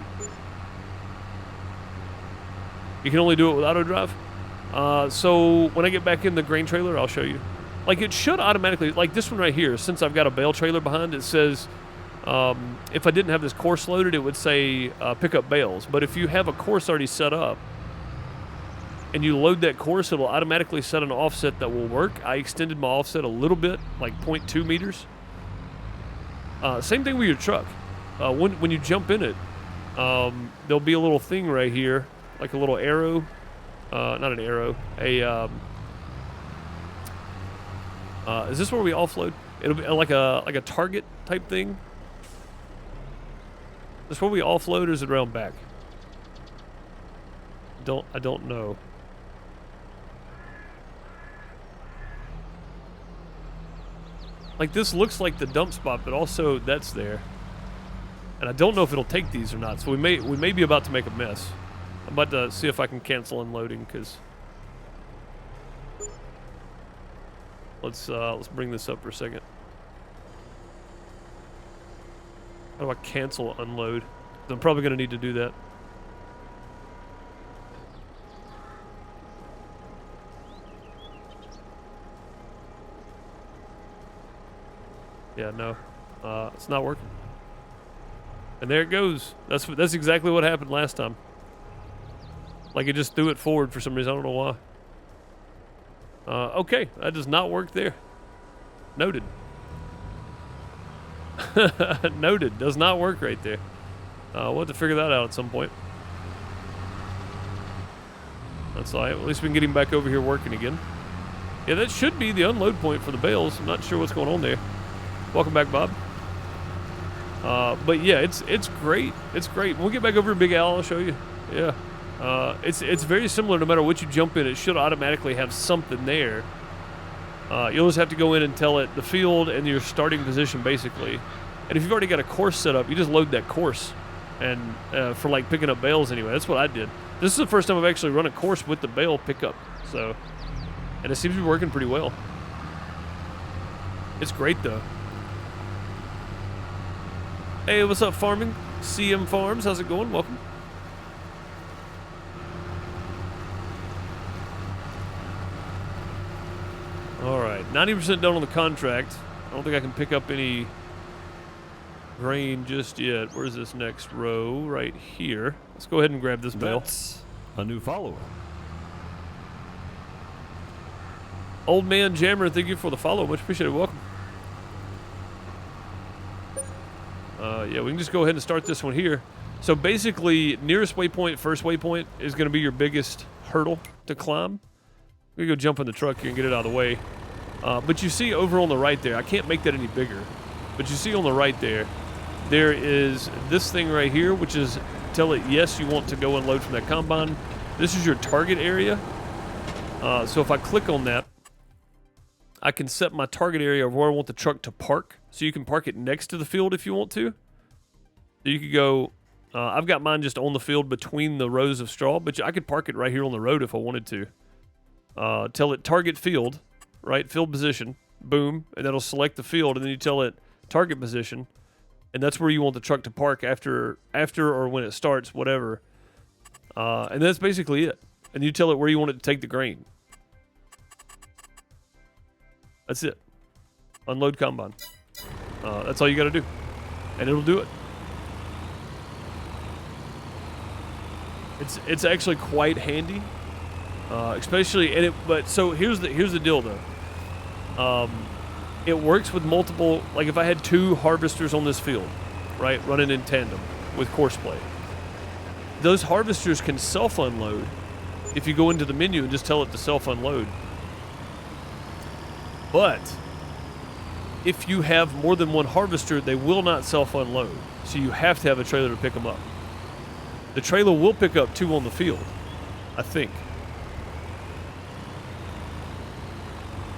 You can only do it with auto drive. So when I get back in the grain trailer, I'll show you. Like, it should automatically, like this one right here, since I've got a bale trailer behind, it says, if I didn't have this course loaded, it would say pick up bales. But if you have a course already set up, and you load that course, it'll automatically set an offset that will work. I extended my offset a little bit, like 0.2 meters. Same thing with your truck. When you jump in it, there'll be a little thing right here, like a little arrow. Not an arrow. Is this where we offload? It'll be like a target type thing. Is this where we offload, or is it around back? I don't know. Like, this looks like the dump spot, but also that's there. And I don't know if it'll take these or not, so we may be about to make a mess. I'm about to see if I can cancel unloading, because let's bring this up for a second. How do I cancel unload? I'm probably going to need to do that. Yeah, no, it's not working. And there it goes. That's exactly what happened last time. Like, it just threw it forward for some reason. I don't know why. Okay, that does not work there. Noted. Noted. Does not work right there. We'll have to figure that out at some point. That's all right. At least we can get him back over here working again. Yeah, that should be the unload point for the bales. I'm not sure what's going on there. Welcome back, Bob. But yeah, it's great. It's great. When we get back over to Big Al, I'll show you. Yeah. It's very similar no matter what you jump in. It should automatically have something there. You'll just have to go in and tell it the field and your starting position, basically. And if you've already got a course set up, you just load that course. and for like picking up bales anyway. That's what I did. This is the first time I've actually run a course with the bale pickup. So, and it seems to be working pretty well. It's great though. Hey, what's up, farming? CM Farms, how's it going? Welcome. All right, 90% done on the contract. I don't think I can pick up any grain just yet. Where's this next row? Right here. Let's go ahead and grab this bale. That's a new follower. Old Man Jammer, thank you for the follow. Much appreciated. Welcome. Yeah, we can just go ahead and start this one here. So basically, nearest waypoint, first waypoint is going to be your biggest hurdle to climb. We go jump in the truck here and get it out of the way. But you see over on the right there, I can't make that any bigger, but you see on the right there, there is this thing right here, which is tell it yes, you want to go and load from that combine. This is your target area. So if I click on that, I can set my target area of where I want the truck to park. So you can park it next to the field if you want to. So you could go, I've got mine just on the field between the rows of straw, but I could park it right here on the road if I wanted to. Tell it target field, right? Field position, boom, and that'll select the field, and then you tell it target position, and that's where you want the truck to park after or when it starts, whatever. And that's basically it. And you tell it where you want it to take the grain. That's it. Unload combine. That's all you got to do, and it'll do it. It's actually quite handy, especially and it. But so here's the deal though. It works with multiple. Like if I had 2 harvesters on this field, right, running in tandem with course play, those harvesters can self unload. If you go into the menu and just tell it to self unload. But if you have more than one harvester, they will not self unload. So you have to have a trailer to pick them up. The trailer will pick up 2 on the field, I think.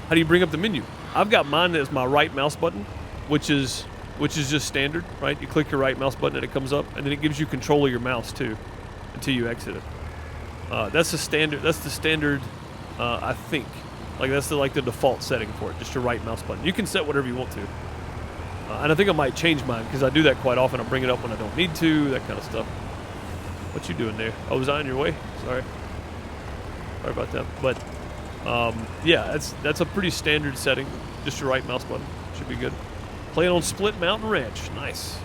How do you bring up the menu? I've got mine as my right mouse button, which is just standard, right? You click your right mouse button and it comes up, and then it gives you control of your mouse too, until you exit it. That's the standard. That's the standard. I think. Like that's the default setting for it. Just your right mouse button. You can set whatever you want to. And I think I might change mine because I do that quite often. I bring it up when I don't need to. That kind of stuff. What you doing there? Oh, was I in your way? Sorry about that. But yeah, that's a pretty standard setting. Just your right mouse button. Should be good. Playing on Split Mountain Ranch. Nice.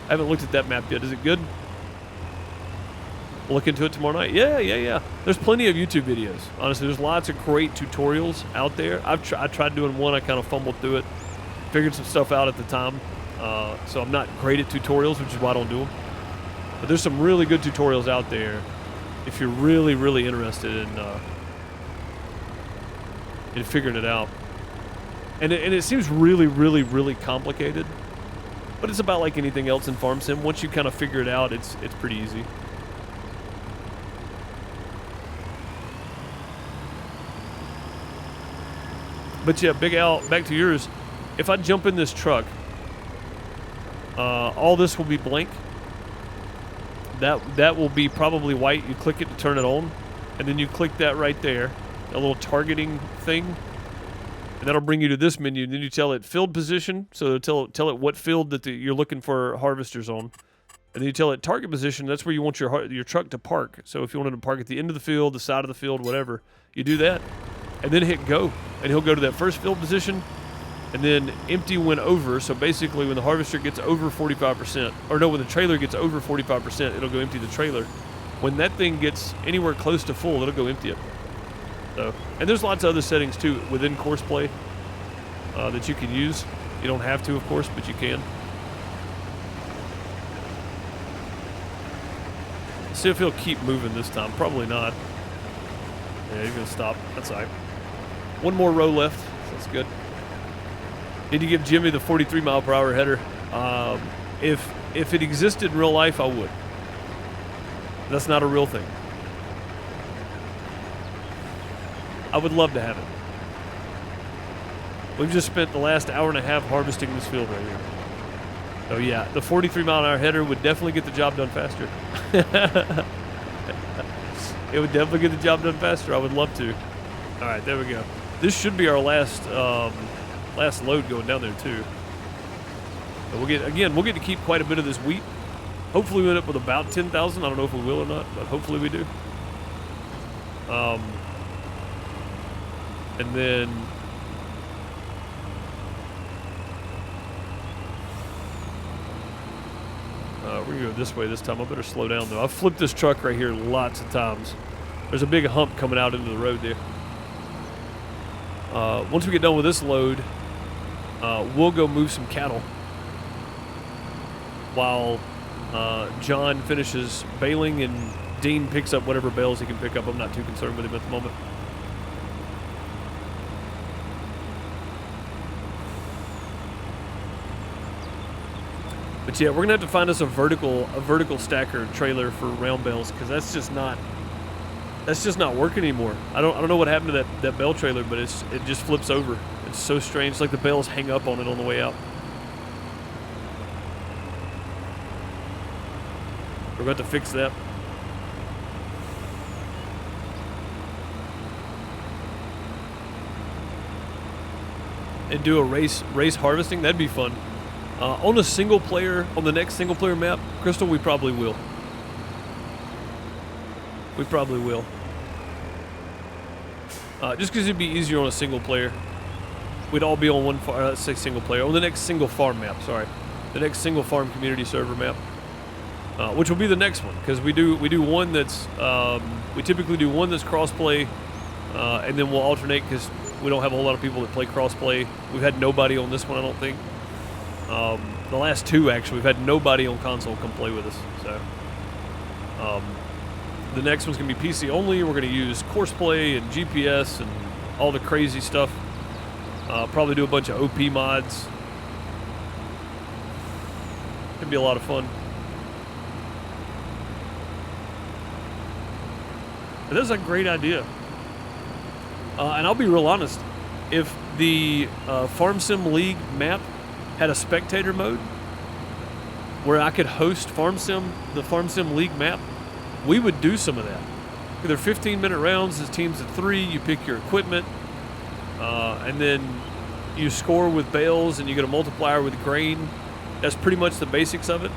I haven't looked at that map yet. Is it good? We'll look into it tomorrow night. Yeah. There's plenty of YouTube videos. Honestly, there's lots of great tutorials out there. I tried doing one. I kind of fumbled through it. Figured some stuff out at the time. So I'm not great at tutorials, which is why I don't do them. But there's some really good tutorials out there if you're really, really interested in figuring it out. And it seems really, really, really complicated. But it's about like anything else in Farm Sim. Once you kind of figure it out, it's pretty easy. But yeah, Big Al, back to yours. If I jump in this truck, all this will be blank. That will be probably white. You click it to turn it on, and then you click that right there, a little targeting thing, and that'll bring you to this menu. And then you tell it field position, so tell it what field that you're looking for harvesters on, and then you tell it target position. That's where you want your truck to park. So if you wanted to park at the end of the field, the side of the field, whatever, you do that, and then hit go, and he'll go to that first field position. And then empty when over, so basically when the harvester gets over 45%, or no, when the trailer gets over 45%, it'll go empty the trailer. When that thing gets anywhere close to full, it'll go empty it. So, and there's lots of other settings too within course play that you can use. You don't have to, of course, but you can. See if he'll keep moving this time. Probably not. Yeah, he's gonna stop. That's all right. One more row left. So that's good. Need to give Jimmy the 43 mile per hour header. If it existed in real life, I would. That's not a real thing. I would love to have it. We've just spent the last hour and a half harvesting this field right here. So yeah, the 43-mile-an-hour header would definitely get the job done faster. It would definitely get the job done faster. I would love to. All right, there we go. This should be our last load going down there too. So we'll get to keep quite a bit of this wheat. Hopefully we end up with about 10,000. I don't know if we will or not, but hopefully we do. And then we're gonna go this way this time. I better slow down though. I've flipped this truck right here lots of times. There's a big hump coming out into the road there. Once we get done with this load, we'll go move some cattle while John finishes baling and Dean picks up whatever bales he can pick up. I'm not too concerned with him at the moment. But yeah, we're gonna have to find us a vertical stacker trailer for round bales, because that's just not working anymore. I don't know what happened to that bale trailer, but it just flips over. It's so strange. It's like the bales hang up on it on the way out. We're going to fix that. And do a race harvesting. That'd be fun. On the next single player map, Crystal, we probably will. We probably will. Just because it'd be easier on a single player. We'd all be on one farm, let's say single player. On the next single farm map, sorry. The next single farm community server map. Which will be the next one, because we do one that's, we typically do one that's crossplay, and then we'll alternate, because we don't have a whole lot of people that play crossplay. We've had nobody on this one, I don't think. The last two, actually, we've had nobody on console come play with us. So, the next one's gonna be PC only. We're gonna use courseplay and GPS and all the crazy stuff. Probably do a bunch of OP mods. It'd be a lot of fun. But that's a great idea. And I'll be real honest. If the Farm Sim League map had a spectator mode where I could host the Farm Sim League map, we would do some of that. They're 15-minute rounds. There's teams of 3. You pick your equipment, and then you score with bales, and you get a multiplier with grain. That's pretty much the basics of it.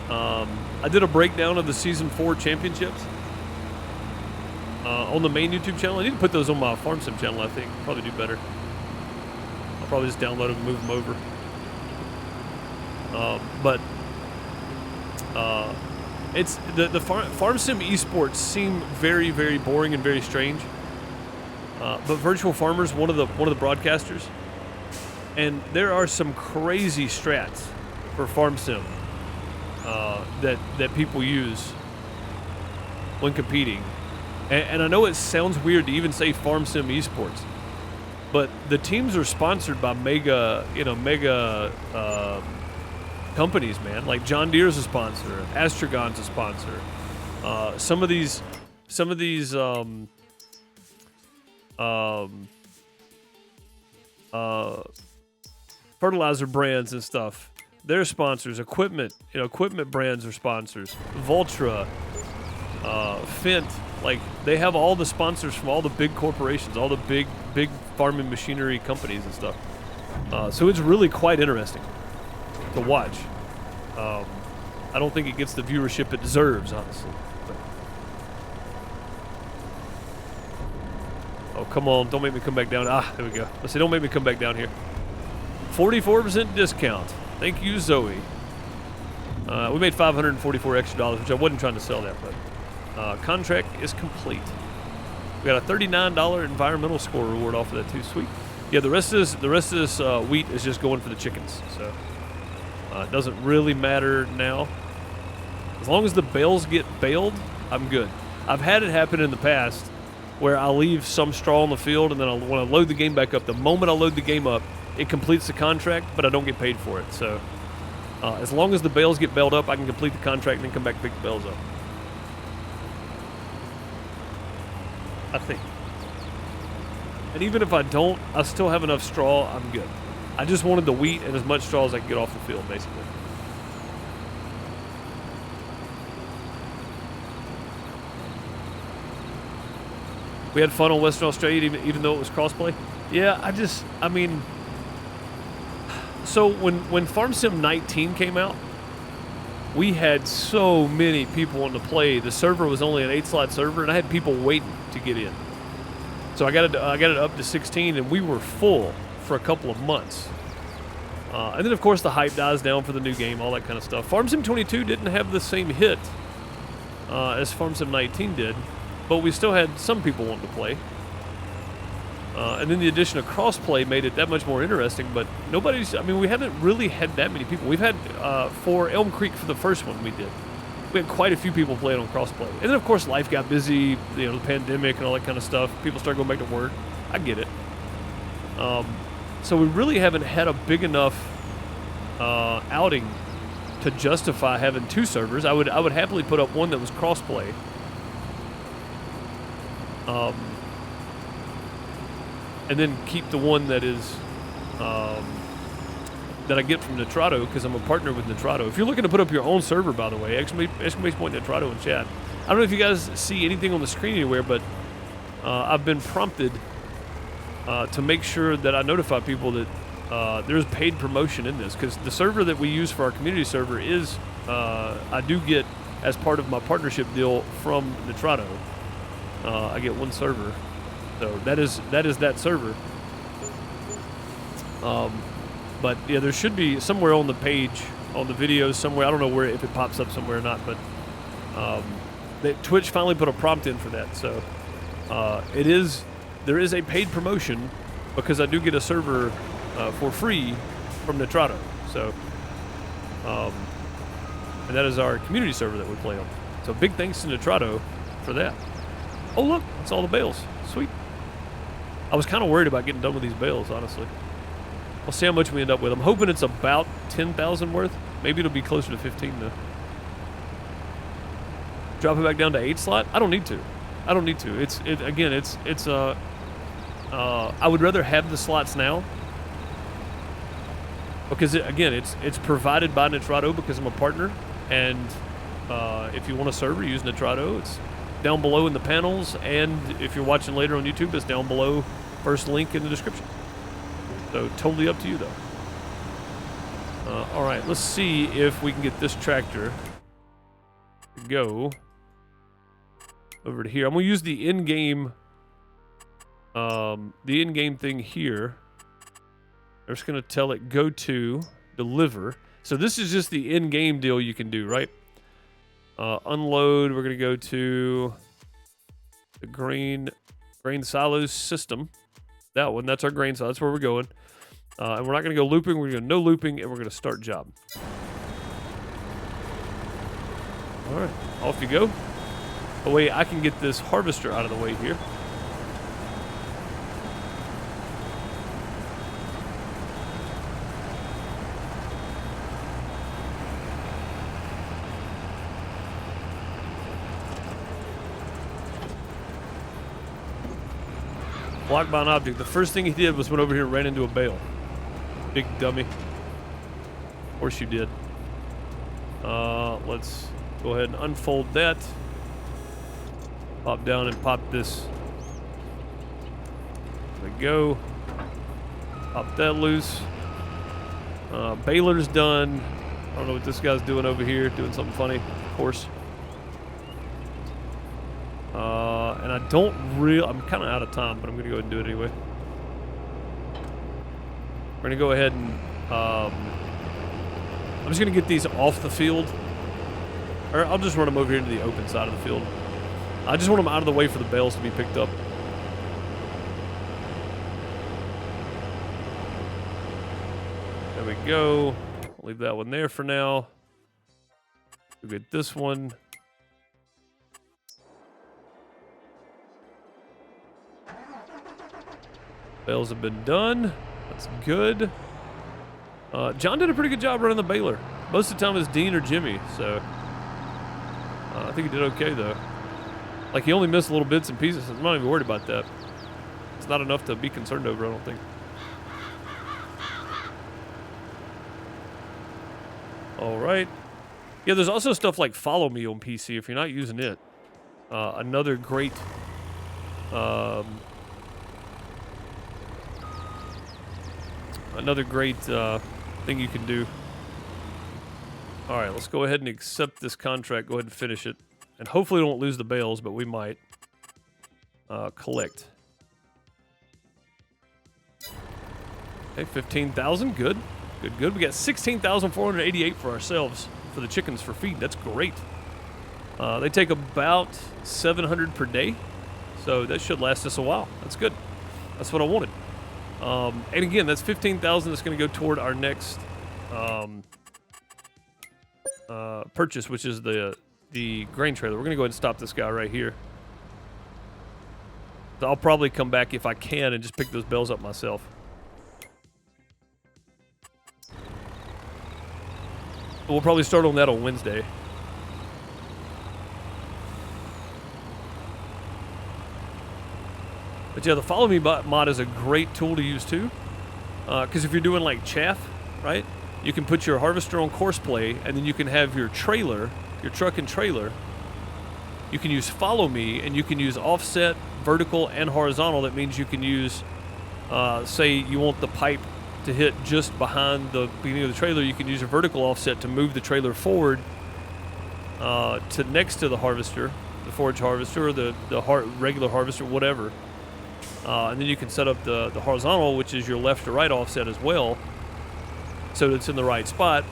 I did a breakdown of the Season 4 championships on the main YouTube channel. I need to put those on my Farm Sim channel, I think. Probably do better. I'll probably just download them and move them over. It's the Farm Sim esports seem very, very boring and very strange. But Virtual Farmer's one of the broadcasters, and there are some crazy strats for Farm Sim that people use when competing. And I know it sounds weird to even say Farm Sim esports, but the teams are sponsored by mega companies, man. Like John Deere's a sponsor, Astragon's a sponsor. Some of these fertilizer brands and stuff, they're sponsors. Equipment brands are sponsors. Voltra, Fent, like they have all the sponsors from all the big corporations, all the big farming machinery companies and stuff. So it's really quite interesting to watch. I don't think it gets the viewership it deserves, honestly. But... oh, come on, don't make me come back down. Ah, there we go. Let's see, don't make me come back down here. 44% discount. Thank you, Zoe. We made $544 extra, which I wasn't trying to sell that, but contract is complete. We got a $39 environmental score reward off of that too. Sweet. Yeah, the rest of this wheat is just going for the chickens, so it doesn't really matter now. As long as the bales get baled, I'm good. I've had it happen in the past where I'll leave some straw on the field, and then when I load the game back up, the moment I load the game up, it completes the contract, but I don't get paid for it. So as long as the bales get baled up, I can complete the contract and then come back and pick the bales up. I think. And even if I don't, I still have enough straw, I'm good. I just wanted the wheat and as much straw as I could get off the field, basically. We had fun on Western Australia, even though it was crossplay. Yeah, I mean, so when Farm Sim 19 came out, we had so many people wanting to play. The server was only an 8-slot server, and I had people waiting to get in. So I got it up to 16, and we were full for a couple of months. And then, of course, the hype dies down for the new game, all that kind of stuff. Farm Sim 22 didn't have the same hit as Farm Sim 19 did, but we still had some people wanting to play. And then the addition of crossplay made it that much more interesting, but I mean, we haven't really had that many people. We've had, for Elm Creek for the first one we had quite a few people playing on crossplay. And then, of course, life got busy, you know, the pandemic and all that kind of stuff. People started going back to work. I get it. So we really haven't had a big enough outing to justify having 2 servers. I would happily put up one that was crossplay. And then keep the one that is that I get from Nitrado, because I'm a partner with Nitrado. If you're looking to put up your own server, by the way, exclamation point Nitrado in chat. I don't know if you guys see anything on the screen anywhere, but I've been prompted to make sure that I notify people that there's paid promotion in this, because the server that we use for our community server is I do get, as part of my partnership deal from Nitrado, I get 1 server. So that is that server. But yeah, there should be somewhere on the page, on the videos somewhere. I don't know where, if it pops up somewhere or not, but Twitch finally put a prompt in for that. So there is a paid promotion, because I do get a server for free from Nitrado. So and that is our community server that we play on. So big thanks to Nitrado for that. Oh look, that's all the bales. Sweet. I was kind of worried about getting done with these bales, honestly. We'll see how much we end up with. I'm hoping it's about 10,000 worth. Maybe it'll be closer to 15 though. Drop it back down to 8-slot? I don't need to. I don't need to. I would rather have the slots now, because it's provided by Nitrado, because I'm a partner, and if you want a server, use Nitrado. It's down below in the panels, and if you're watching later on YouTube, it's down below, first link in the description. So totally up to you though. All right, let's see if we can get this tractor to go over to here. I'm gonna use the in-game thing here. I'm just gonna tell it go to deliver. So this is just the in-game deal you can do, right? Unload, we're gonna go to the grain silos system. That one, that's our grain silo, that's where we're going. And we're not gonna go looping, we're gonna go no looping, and we're gonna start job. All right, off you go. Oh wait, I can get this harvester out of the way here. Blocked by an object. The first thing he did was went over here and ran into a bale. Big dummy. Of course you did. Let's go ahead and unfold that. Pop down and pop this. There we go. Pop that loose. Baler's done. I don't know what this guy's doing over here. Doing something funny, of course. And I don't I'm kind of out of time, but I'm going to go ahead and do it anyway. We're going to go ahead and, I'm just going to get these off the field. Or I'll just run them over here into the open side of the field. I just want them out of the way for the bales to be picked up. There we go. I'll leave that one there for now. We'll get this one. Bales have been done. That's good. John did a pretty good job running the baler. Most of the time it's Dean or Jimmy, so I think he did okay though. Like, he only missed little bits and pieces. I'm not even worried about that. It's not enough to be concerned over, I don't think. All right. Yeah, there's also stuff like Follow Me on PC if you're not using it. Another great thing you can do. All right, let's go ahead and accept this contract. Go ahead and finish it. And hopefully we don't lose the bales, but we might. Collect. Okay, 15,000. Good. Good, good. We got 16,488 for ourselves for the chickens for feed. That's great. They take about 700 per day. So that should last us a while. That's good. That's what I wanted. And again, that's 15,000 that's going to go toward our next purchase, which is the grain trailer. We're going to go ahead and stop this guy right here. So I'll probably come back if I can and just pick those bales up myself. We'll probably start on that on Wednesday. But yeah, the Follow Me mod is a great tool to use too. Because if you're doing like chaff, right? You can put your harvester on course play, and then you can have your trailer, your truck and trailer. You can use Follow Me, and you can use offset, vertical, and horizontal. That means you can use, say you want the pipe to hit just behind the beginning of the trailer. You can use a vertical offset to move the trailer forward to next to the harvester, the forage harvester, or the regular harvester, whatever. And then you can set up the horizontal, which is your left to right offset as well, so that it's in the right spot.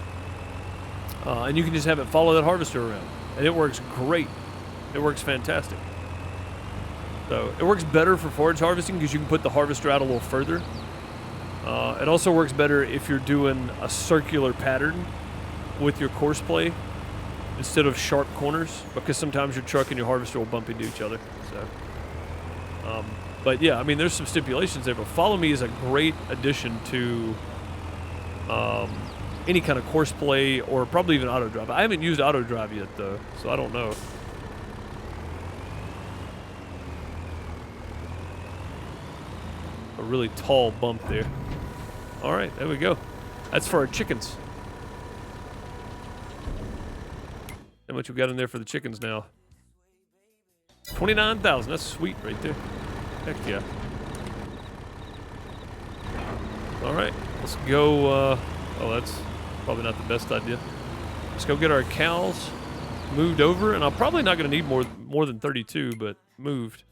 And you can just have it follow that harvester around. And it works great. It works fantastic. So it works better for forage harvesting because you can put the harvester out a little further. It also works better if you're doing a circular pattern with your course play instead of sharp corners, because sometimes your truck and your harvester will bump into each other. So, but yeah, I mean, there's some stipulations there, but Follow Me is a great addition to any kind of course play, or probably even auto drive. I haven't used auto drive yet though, so I don't know. A really tall bump there. All right, there we go. That's for our chickens. How much we got in there for the chickens now? 29,000. That's sweet right there. Heck yeah. All right, let's go. Oh, that's probably not the best idea. Let's go get our cows moved over, and I'm probably not going to need more than 32, but moved.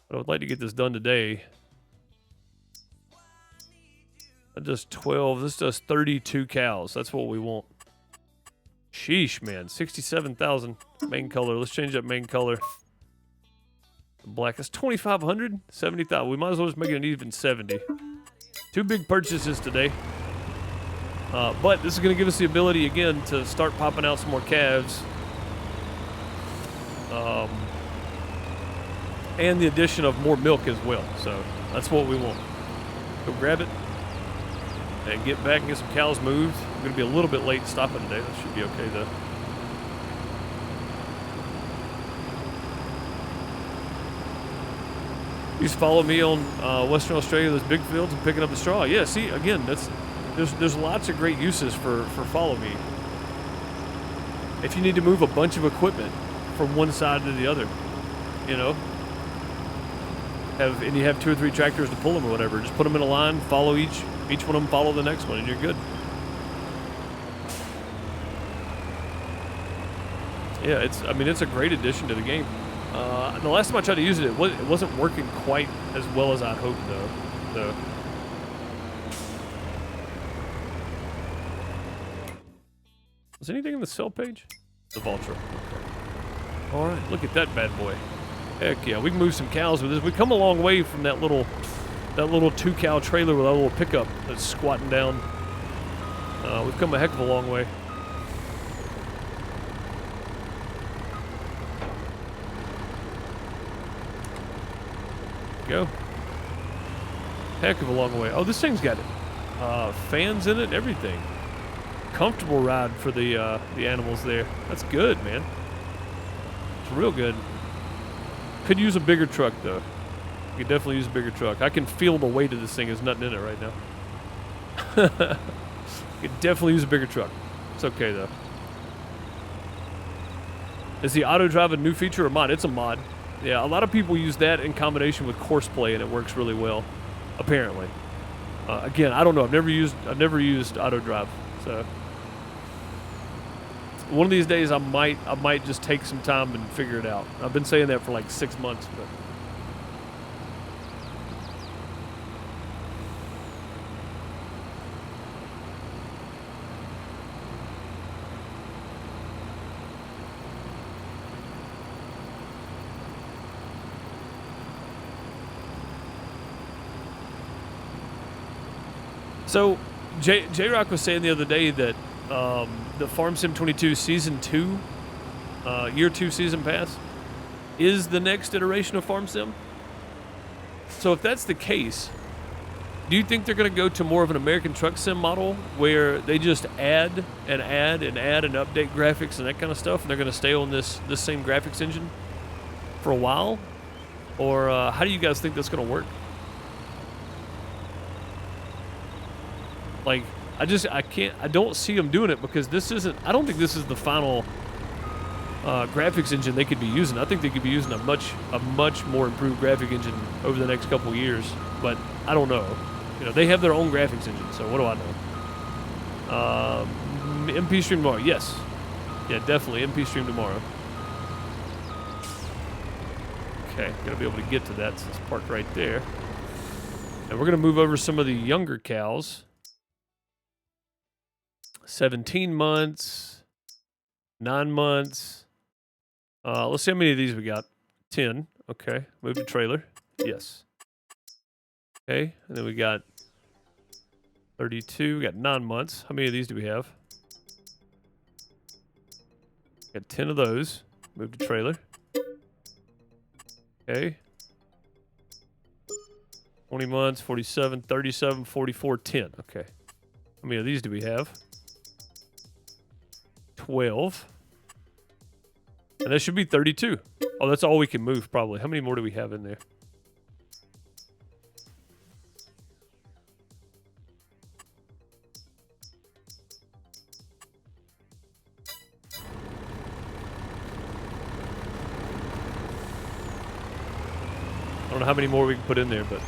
But I would like to get this done today. That does 12. This does 32 cows. That's what we want. Sheesh, man. 67,000 main color. Let's change that main color. Black. That's 2,500. 70,000. We might as well just make it an even 70. Two big purchases today. But this is going to give us the ability, again, to start popping out some more calves. And the addition of more milk as well. So that's what we want. Go grab it. And get back and get some cows moved. I'm going to be a little bit late stopping today. That should be okay, though. You just follow me on Western Australia, those big fields, and picking up the straw. Yeah, see, again, there's lots of great uses for Follow Me. If you need to move a bunch of equipment from one side to the other, you know, and you have 2 or 3 tractors to pull them or whatever, just put them in a line, follow each one of them, follow the next one, and you're good. Yeah, it's a great addition to the game. The last time I tried to use it, it wasn't working quite as well as I'd hoped, though. So. Is anything in the sell page? The Vulture. Okay. All right, look at that bad boy. Heck yeah, we can move some cows with this. We come a long way from that little 2-cow trailer with a little pickup that's squatting down. We've come a heck of a long way. Go. Heck of a long way. Oh, this thing's got fans in it, everything. Comfortable ride for the animals there. That's good, man. It's real good. Could use a bigger truck, though. You could definitely use a bigger truck. I can feel the weight of this thing. There's nothing in it right now. Could definitely use a bigger truck. It's okay, though. Is the auto drive a new feature or mod? It's a mod. Yeah, a lot of people use that in combination with course play, and it works really well, apparently. Again, I don't know. I've never used auto drive, so one of these days I might just take some time and figure it out. I've been saying that for like 6 months, but so J-Rock was saying the other day that the Farm Sim 22 Season 2, Year 2 Season Pass, is the next iteration of Farm Sim. So if that's the case, do you think they're going to go to more of an American Truck Sim model where they just add and update graphics and that kind of stuff, and they're going to stay on this same graphics engine for a while? Or how do you guys think that's going to work? Like, I don't see them doing it because I don't think this is the final graphics engine they could be using. I think they could be using a much more improved graphic engine over the next couple of years, but I don't know. You know, they have their own graphics engine, so what do I know? MP stream tomorrow, yes. Yeah, definitely, MP stream tomorrow. Okay, gonna be able to get to that since it's parked right there. And we're gonna move over some of the younger cows. 17 months, 9 months. Let's see how many of these we got. 10. Okay. Move to trailer. Yes. Okay. And then we got 32. We got 9 months. How many of these do we have? Got 10 of those. Move to trailer. Okay. 20 months, 47, 37, 44, 10. Okay. How many of these do we have? 12. And that should be 32. Oh, that's all we can move, probably. How many more do we have in there? I don't know how many more we can put in there, but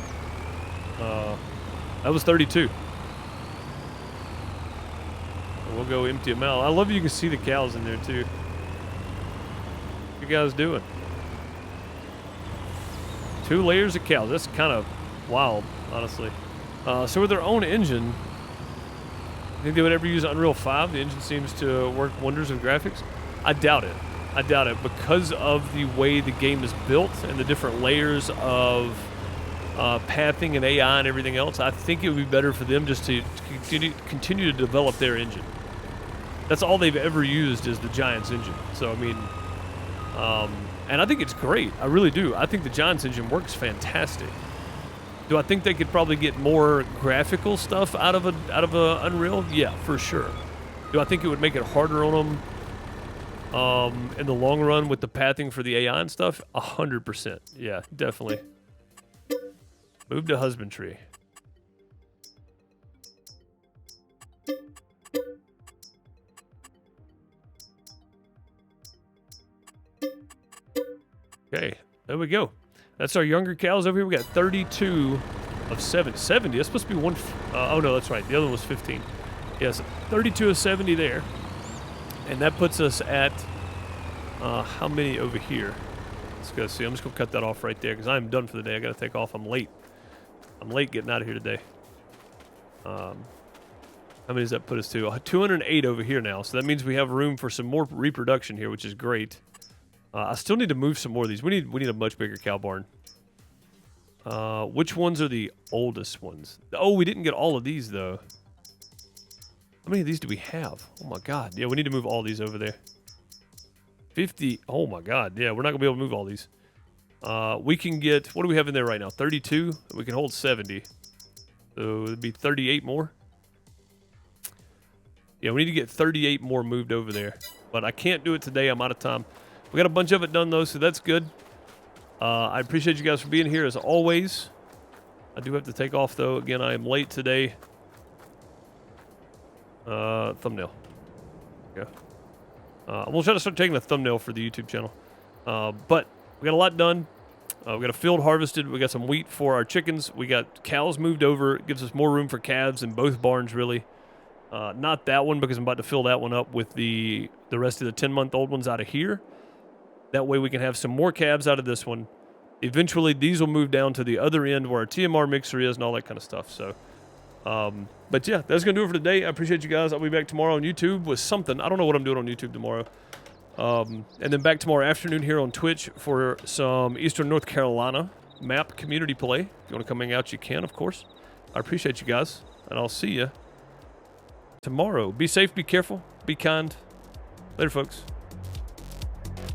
that was 32. We'll go empty them out. I love you can see the cows in there too. What you guys doing? 2 layers of cows. That's kind of wild, honestly. So with their own engine, I think they would ever use Unreal 5. The engine seems to work wonders with graphics. I doubt it. I doubt it because of the way the game is built and the different layers of pathing and AI and everything else. I think it would be better for them just to continue to develop their engine. That's all they've ever used is the Giants engine. So, I mean, and I think it's great. I really do. I think the Giants engine works fantastic. Do I think they could probably get more graphical stuff out of a Unreal? Yeah, for sure. Do I think it would make it harder on them in the long run with the pathing for the AI and stuff? 100%. Yeah, definitely. Move to husbandry. Okay, there we go. That's our younger cows over here. We got 32 of 70. 70? That's supposed to be one. Oh, no, that's right. The other was 15. Yes, 32 of 70 there. And that puts us at how many over here? Let's go see. I'm just going to cut that off right there because I'm done for the day. I got to take off. I'm late. I'm late getting out of here today. How many does that put us to? 208 over here now. So that means we have room for some more reproduction here, which is great. I still need to move some more of these. We need a much bigger cow barn. Which ones are the oldest ones? Oh, we didn't get all of these, though. How many of these do we have? Oh, my God. Yeah, we need to move all these over there. 50. Oh, my God. Yeah, we're not going to be able to move all these. We can get... What do we have in there right now? 32? We can hold 70. So it'd be 38 more. Yeah, we need to get 38 more moved over there. But I can't do it today. I'm out of time. We got a bunch of it done, though, so that's good. I appreciate you guys for being here, as always. I do have to take off, though. Again, I am late today. Thumbnail. There we go. We'll try to start taking a thumbnail for the YouTube channel. But we got a lot done. We got a field harvested. We got some wheat for our chickens. We got cows moved over. It gives us more room for calves in both barns, really. Not that one, because I'm about to fill that one up with the rest of the 10-month-old ones out of here. That way we can have some more calves out of this one. Eventually, these will move down to the other end where our TMR mixer is and all that kind of stuff. So, but yeah, that's going to do it for today. I appreciate you guys. I'll be back tomorrow on YouTube with something. I don't know what I'm doing on YouTube tomorrow. And then back tomorrow afternoon here on Twitch for some Eastern North Carolina map community play. If you want to come hang out, you can, of course. I appreciate you guys, and I'll see you tomorrow. Be safe, be careful, be kind. Later, folks.